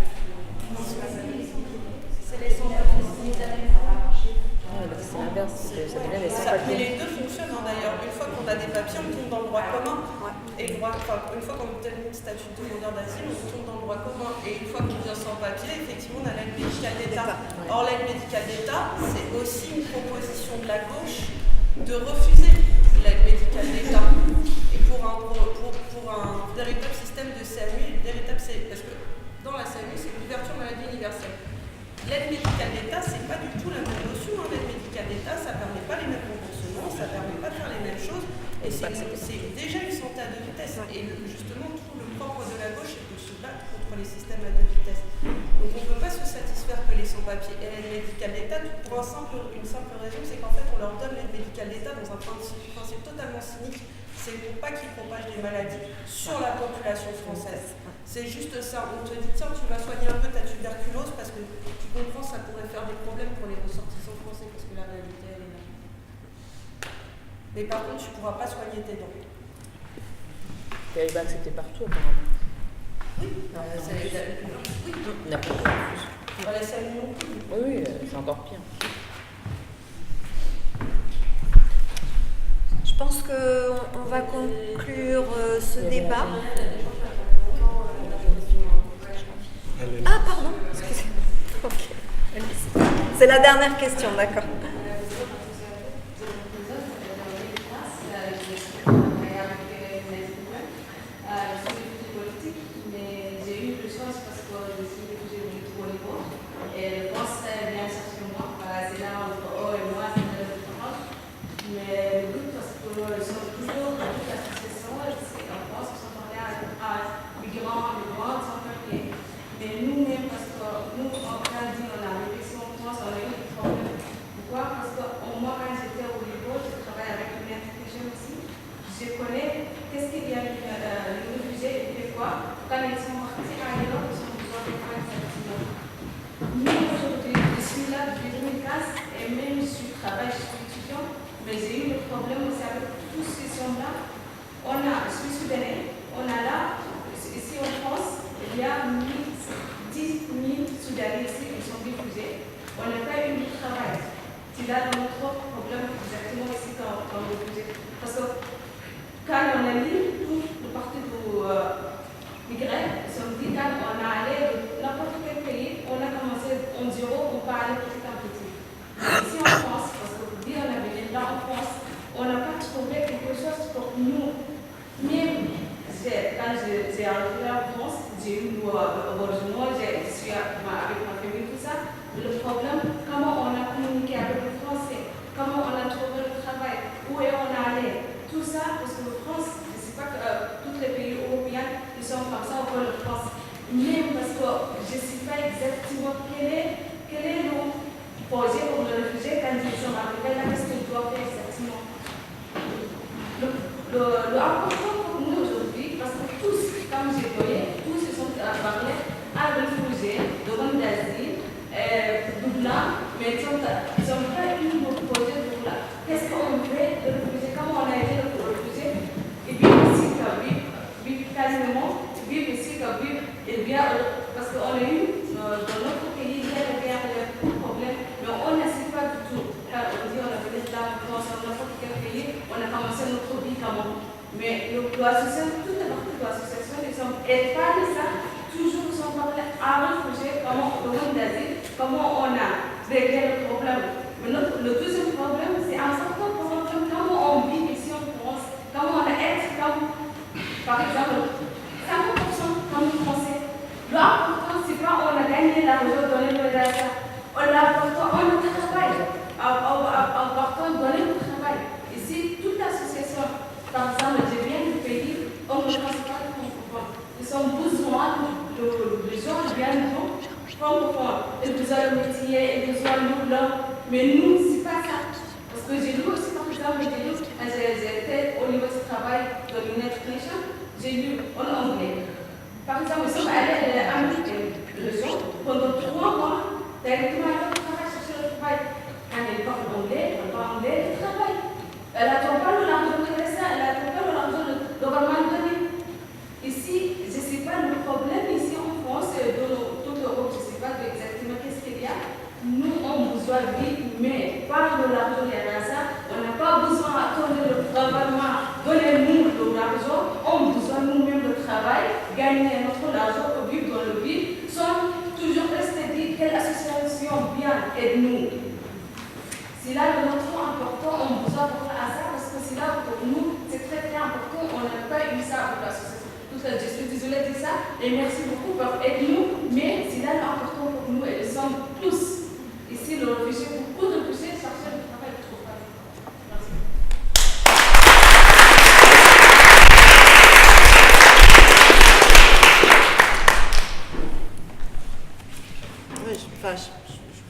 c'est les sans-papiers sanitaires, ça va marcher. C'est l'inverse, ça devient les Mais sans-papiers. les deux fonctionnent d'ailleurs. Une fois qu'on a des papiers, on tombe dans le droit commun. Et une fois qu'on obtient le statut de demandeur d'asile, on tombe dans le droit commun. Et une fois qu'on vient sans papier, effectivement, on a l'aide médicale d'État. Or, l'aide médicale d'État, c'est aussi une proposition de la gauche de refuser l'aide médicale d'État. Et pour un véritable système de SAMU, parce que dans la SAMU, c'est l'ouverture maladie universelle. L'aide médicale d'État, c'est pas du tout la même notion. L'aide médicale d'État, ça ne permet pas les mêmes remboursements, ça ne permet pas de faire les mêmes choses. Et c'est déjà une santé à deux vitesses. Et justement, tout le propre de la gauche, c'est de se battre contre les systèmes à deux vitesses. Donc on ne peut pas se satisfaire que les sans-papiers aient l'aide médicale d'État pour une simple raison, c'est qu'en fait, on leur donne l'aide médicale d'État dans un principe totalement cynique. C'est pour pas qu'ils propagent des maladies sur la population française. C'est juste ça. On te dit, tiens, tu vas soigner un peu ta tuberculose parce que tu comprends, ça pourrait faire des problèmes pour les ressortissants français parce que la réalité, elle est là. Mais par contre, tu ne pourras pas soigner tes dents. Et elle va accepter partout, apparemment. Oui. Oui. N'importe où. Dans la SAMU non plus. Oui, c'est encore pire. pense qu'on va conclure ce débat. Ah, pardon, excusez-moi. Ok. C'est la dernière question, d'accord.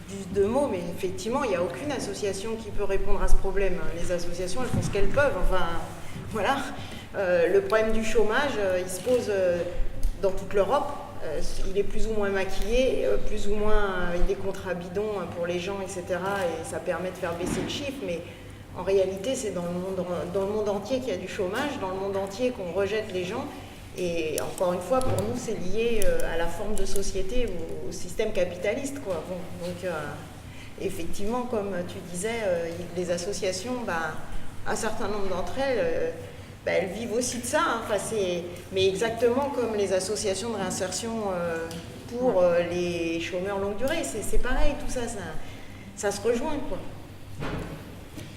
Juste deux mots, mais effectivement, il n'y a aucune association qui peut répondre à ce problème. Les associations, elles font ce qu'elles peuvent. Enfin, voilà. Le problème du chômage, il se pose dans toute l'Europe. Il est plus ou moins maquillé, plus ou moins avec des contrats bidons pour les gens, etc. Et ça permet de faire baisser le chiffre. Mais en réalité, c'est dans le monde entier qu'il y a du chômage, dans le monde entier qu'on rejette les gens. Et encore une fois, pour nous, c'est lié à la forme de société, au système capitaliste, quoi. Bon, donc, effectivement, comme tu disais, les associations, un certain nombre d'entre elles, elles vivent aussi de ça. Hein. Enfin, mais exactement comme les associations de réinsertion pour les chômeurs longue durée. C'est pareil, tout ça, ça se rejoint, quoi.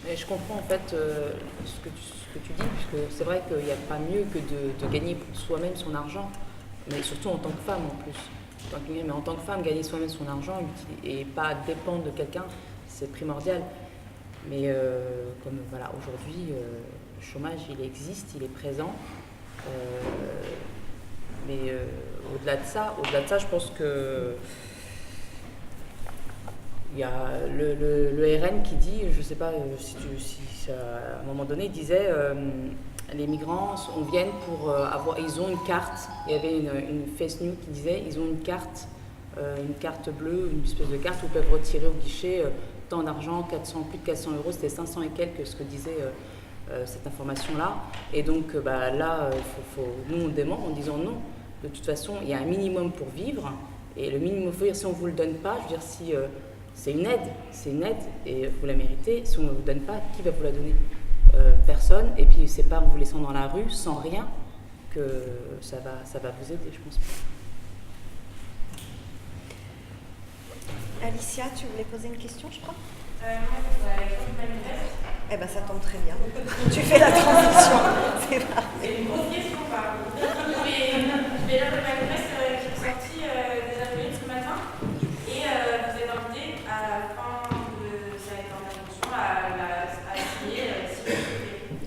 Et je comprends en fait ce que tu dis, puisque c'est vrai qu'il n'y a pas mieux que de gagner pour soi-même son argent, mais surtout en tant que femme en plus. Mais en tant que femme, gagner soi-même son argent et pas dépendre de quelqu'un, c'est primordial. Mais comme voilà, aujourd'hui, le chômage, il existe, il est présent. Mais au-delà de ça, je pense que il y a le RN qui dit, je ne sais pas si à un moment donné, il disait les migrants viennent pour ils ont une carte. Il y avait une face news qui disait ils ont une carte bleue, une espèce de carte où ils peuvent retirer au guichet tant d'argent, plus de 400 €, c'était 500 et quelques ce que disait cette information-là. Et donc là, nous on demande en disant non. De toute façon, il y a un minimum pour vivre et le minimum, si on ne vous le donne pas, je veux dire si c'est une aide et vous la méritez. Si on ne vous donne pas, qui va vous la donner? Personne. Et puis c'est pas en vous laissant dans la rue sans rien que ça va vous aider, je pense. Alicia, tu voulais poser une question, je crois? Moi, c'est la lecture du manifeste. Eh bien, ça tombe très bien. Tu fais la transition. C'est parfait. C'est une grosse question, pardon. Je vais lire le manifeste qui est sorti des ateliers ce matin. Et vous êtes invité à la fin de cette intervention à signer si vous souhaitez.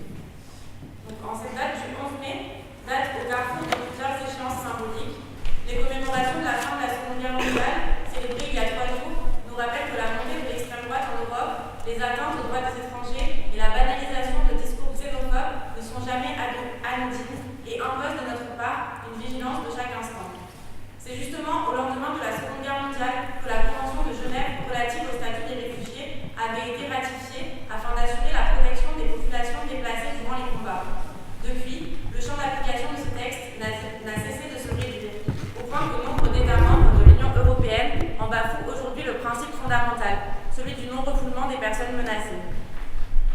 Donc, en cette date du 11 mai, date au carrefour de plusieurs échéances symboliques, les commémorations de la fin de la Seconde Guerre mondiale, célébrées il y a 3 jours, nous rappellent que la montée de l'extrême droite en Europe, les atteintes aux droits des étrangers et la banalisation de discours xénophobes ne sont jamais anodines et imposent de notre part une vigilance de chaque instant. C'est justement au lendemain de la Seconde Guerre mondiale que la Convention de Genève relative au statut des réfugiés avait été ratifiée afin d'assurer la protection des populations déplacées durant les combats. Depuis, le champ d'application de ce texte n'a cessé de se réduire, au point que nombre d'États membres de l'Union européenne en bafouent aujourd'hui le principe fondamental, celui du non-refoulement des personnes menacées.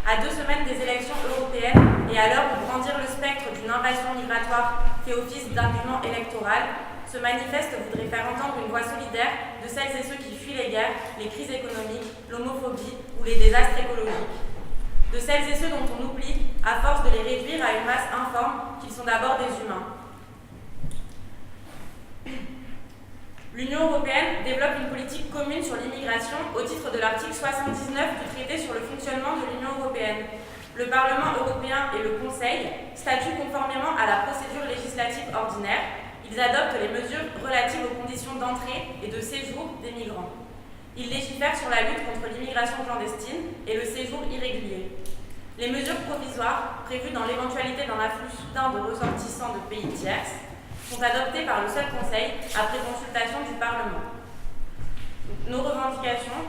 À 2 semaines des élections européennes et à l'heure où brandir le spectre d'une invasion migratoire fait office d'argument électoral, ce manifeste voudrait faire entendre une voix solidaire de celles et ceux qui fuient les guerres, les crises économiques, l'homophobie ou les désastres écologiques. De celles et ceux dont on oublie, à force de les réduire à une masse informe, qu'ils sont d'abord des humains. L'Union européenne développe une politique commune sur l'immigration au titre de l'article 79 du traité sur le fonctionnement de l'Union européenne. Le Parlement européen et le Conseil statuent conformément à la procédure législative ordinaire. Ils adoptent les mesures relatives aux conditions d'entrée et de séjour des migrants. Ils légifèrent sur la lutte contre l'immigration clandestine et le séjour irrégulier. Les mesures provisoires prévues dans l'éventualité d'un afflux soudain de ressortissants de pays tierces sont adoptées par le seul Conseil après consultation du Parlement. Nos revendications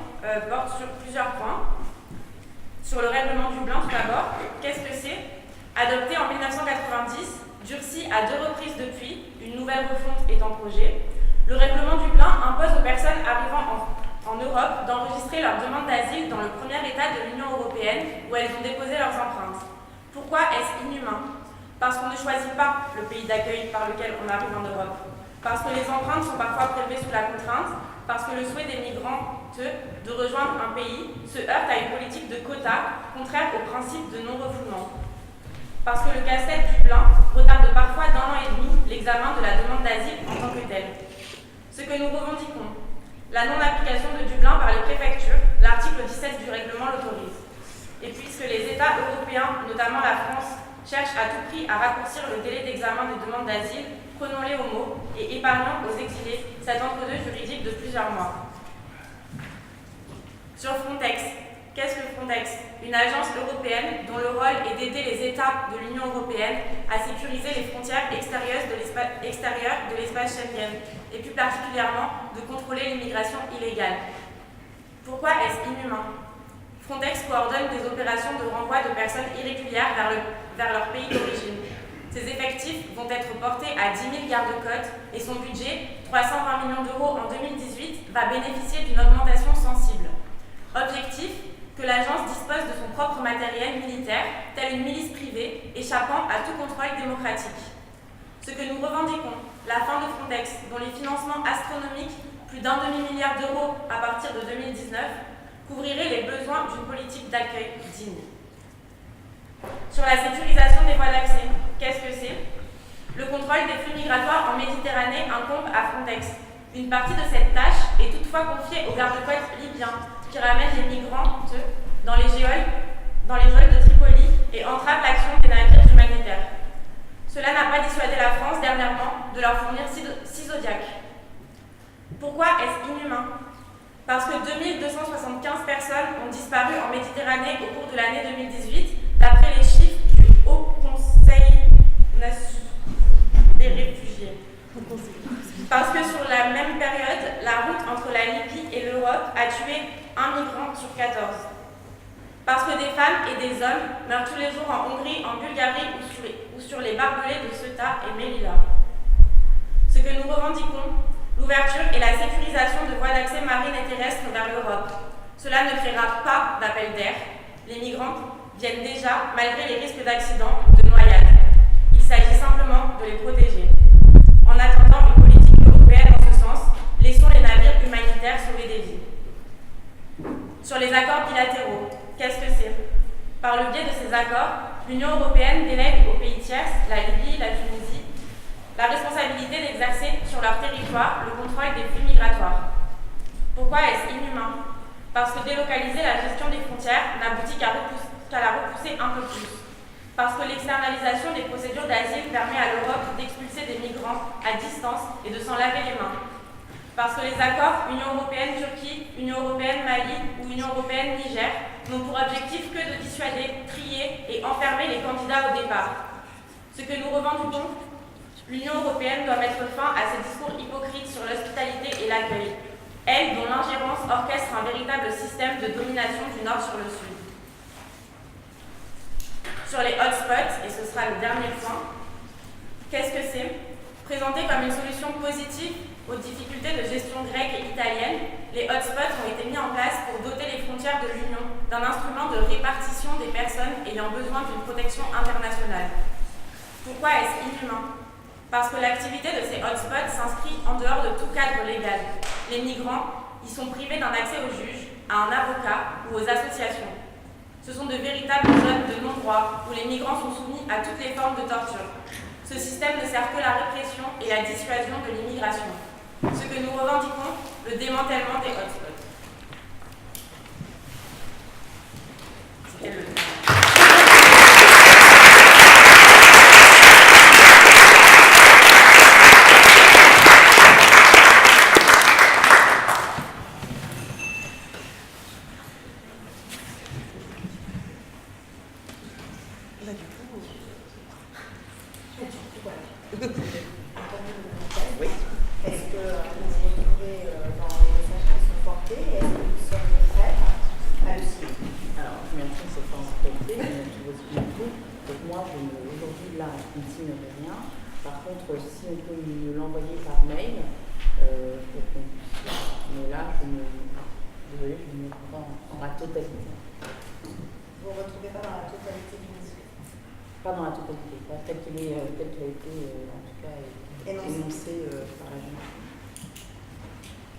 portent sur plusieurs points. Sur le règlement Dublin, tout d'abord, qu'est-ce que c'est? Adopté en 1990, durci à 2 reprises depuis, une nouvelle refonte est en projet. Le règlement Dublin impose aux personnes arrivant en Europe d'enregistrer leur demande d'asile dans le premier État de l'Union européenne où elles ont déposé leurs empreintes. Pourquoi est-ce inhumain? Parce qu'on ne choisit pas le pays d'accueil par lequel on arrive en Europe. Parce que les empreintes sont parfois prélevées sous la contrainte. Parce que le souhait des migrants de rejoindre un pays se heurte à une politique de quotas contraire au principe de non-refoulement. Parce que le casse-tête Dublin retarde parfois d'1 an et demi l'examen de la demande d'asile en tant que telle. Ce que nous revendiquons, la non-application de Dublin par les préfectures, l'article 17 du règlement l'autorise. Et puisque les États européens, notamment la France, cherchent à tout prix à raccourcir le délai d'examen des demandes d'asile, prenons-les au mot et épargnons aux exilés cet entre-deux juridique de plusieurs mois. Sur Frontex, qu'est-ce que Frontex? Une agence européenne dont le rôle est d'aider les États de l'Union européenne à sécuriser les frontières extérieures de l'espace Schengen et plus particulièrement de contrôler l'immigration illégale. Pourquoi est-ce inhumain? Frontex coordonne des opérations de renvoi de personnes irrégulières vers leur pays d'origine. Ses effectifs vont être portés à 10 000 gardes-côtes et son budget, 320 millions d'euros en 2018, va bénéficier d'une augmentation sensible. Objectif, que l'agence dispose de son propre matériel militaire, tel une milice privée, échappant à tout contrôle démocratique. Ce que nous revendiquons, la fin de Frontex, dont les financements astronomiques, plus d'un demi-milliard d'euros à partir de 2019, couvriraient les besoins d'une politique d'accueil digne. Sur la sécurisation des voies d'accès, qu'est-ce que c'est? Le contrôle des flux migratoires en Méditerranée incombe à Frontex. Une partie de cette tâche est toutefois confiée aux gardes-côtes libyens qui ramènent les migrants dans les geôles de Tripoli et entravent l'action des navires humanitaires. Cela n'a pas dissuadé la France dernièrement de leur fournir 6 Zodiacs. Pourquoi est-ce inhumain? Parce que 2275 personnes ont disparu en Méditerranée au cours de l'année 2018, d'après les chiffres du Haut Conseil des réfugiés. Parce que sur la même période, la route entre la Libye et l'Europe a tué 1 migrant sur 14. Parce que des femmes et des hommes meurent tous les jours en Hongrie, en Bulgarie ou sur les barbelés de Ceuta et Melilla. Ce que nous revendiquons, l'ouverture et la sécurisation de voies d'accès marines et terrestres vers l'Europe. Cela ne créera pas d'appel d'air. Les migrants viennent déjà malgré les risques d'accidents ou de noyade. Il s'agit simplement de les protéger. En attendant une politique européenne en ce sens, laissons les navires humanitaires sauver des vies. Sur les accords bilatéraux, qu'est-ce que c'est? Par le biais de ces accords, l'Union européenne délègue aux pays tiers, la Libye, la Tunisie, la responsabilité d'exercer sur leur territoire le contrôle des flux migratoires. Pourquoi est-ce inhumain? Parce que délocaliser la gestion des frontières n'aboutit qu'à la repousser un peu plus. Parce que l'externalisation des procédures d'asile permet à l'Europe d'expulser des migrants à distance et de s'en laver les mains. Parce que les accords Union européenne-Turquie, Union européenne-Mali ou Union européenne-Niger n'ont pour objectif que de dissuader, trier et enfermer les candidats au départ. Ce que nous revendiquons, l'Union européenne doit mettre fin à ces discours hypocrites sur l'hospitalité et l'accueil, elle dont l'ingérence orchestre un véritable système de domination du Nord sur le Sud. Sur les hotspots, et ce sera le dernier point, qu'est-ce que c'est? Présenté comme une solution positive aux difficultés de gestion grecque et italienne, les hotspots ont été mis en place pour doter les frontières de l'Union d'un instrument de répartition des personnes ayant besoin d'une protection internationale. Pourquoi est-ce inhumain? Parce que l'activité de ces hotspots s'inscrit en dehors de tout cadre légal. Les migrants y sont privés d'un accès au juge, à un avocat ou aux associations. Ce sont de véritables zones de non-droit où les migrants sont soumis à toutes les formes de torture. Ce système ne sert que la répression et la dissuasion de l'immigration. Ce que nous revendiquons, le démantèlement des hotspots. C'était le temps. Oui. Est-ce que vous vous retrouvez dans les messages qui sont portés? Est-ce que vous seriez prêts à le suivre? Alors, je maintiens cette sensibilité, mais tu vois ce qu'il faut. Donc moi, aujourd'hui, là, je ne signe rien. Par contre, si on peut me l'envoyer par mail, pour qu'on puisse... Mais là, désolée, je ne me retrouve pas dans la totalité. Vous ne retrouvez pas dans la totalité du manuscrit? Pas dans la totalité, pas tel qu'il a été, en tout cas, énoncé par la jeune.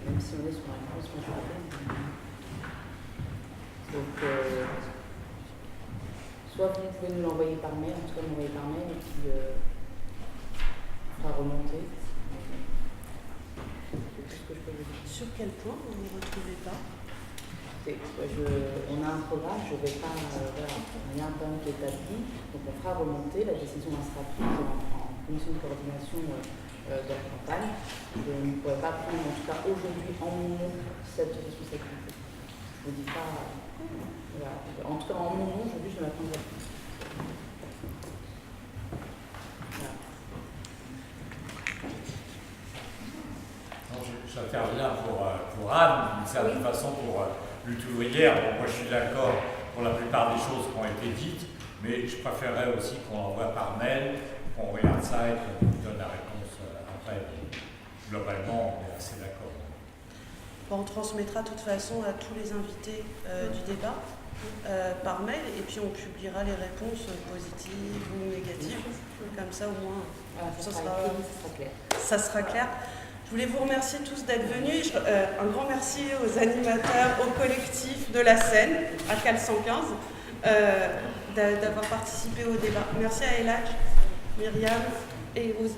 Même si on est sur un grosse majorité. Donc, soit vous pouvez nous l'envoyer par mail, en tout cas m'envoyer par mail, et puis on fera remonter. C'est tout ce que je peux vous dire. Sur quel point vous ne retrouvez pas? On a un programme, je ne vais pas. Voilà, il y a un plan qui est établi, donc on fera remonter, la décision sera prise en commission de coordination de la campagne. Je ne pourrais pas prendre, en tout cas aujourd'hui, en mon nom, cette responsabilité. Je ne vous dis pas. Voilà. En tout cas, en mon nom, aujourd'hui, je ne la prendrai pas. Voilà. J'interviens pour Anne, d'une certaine façon, pour lutte ouvrière. Bon, moi, je suis d'accord pour la plupart des choses qui ont été dites, mais je préférerais aussi qu'on l'envoie par mail, qu'on regarde ça et qu'on nous donne la réponse après. Globalement, on est assez d'accord. on transmettra de toute façon à tous les invités du débat par mail, et puis on publiera les réponses positives ou négatives. Comme ça, au moins, ça sera clair. Je voulais vous remercier tous d'être venus. Un grand merci aux animateurs, au collectif de la scène, à Cal 115, d'avoir participé au débat. Merci à Elhadj, Myriam et aux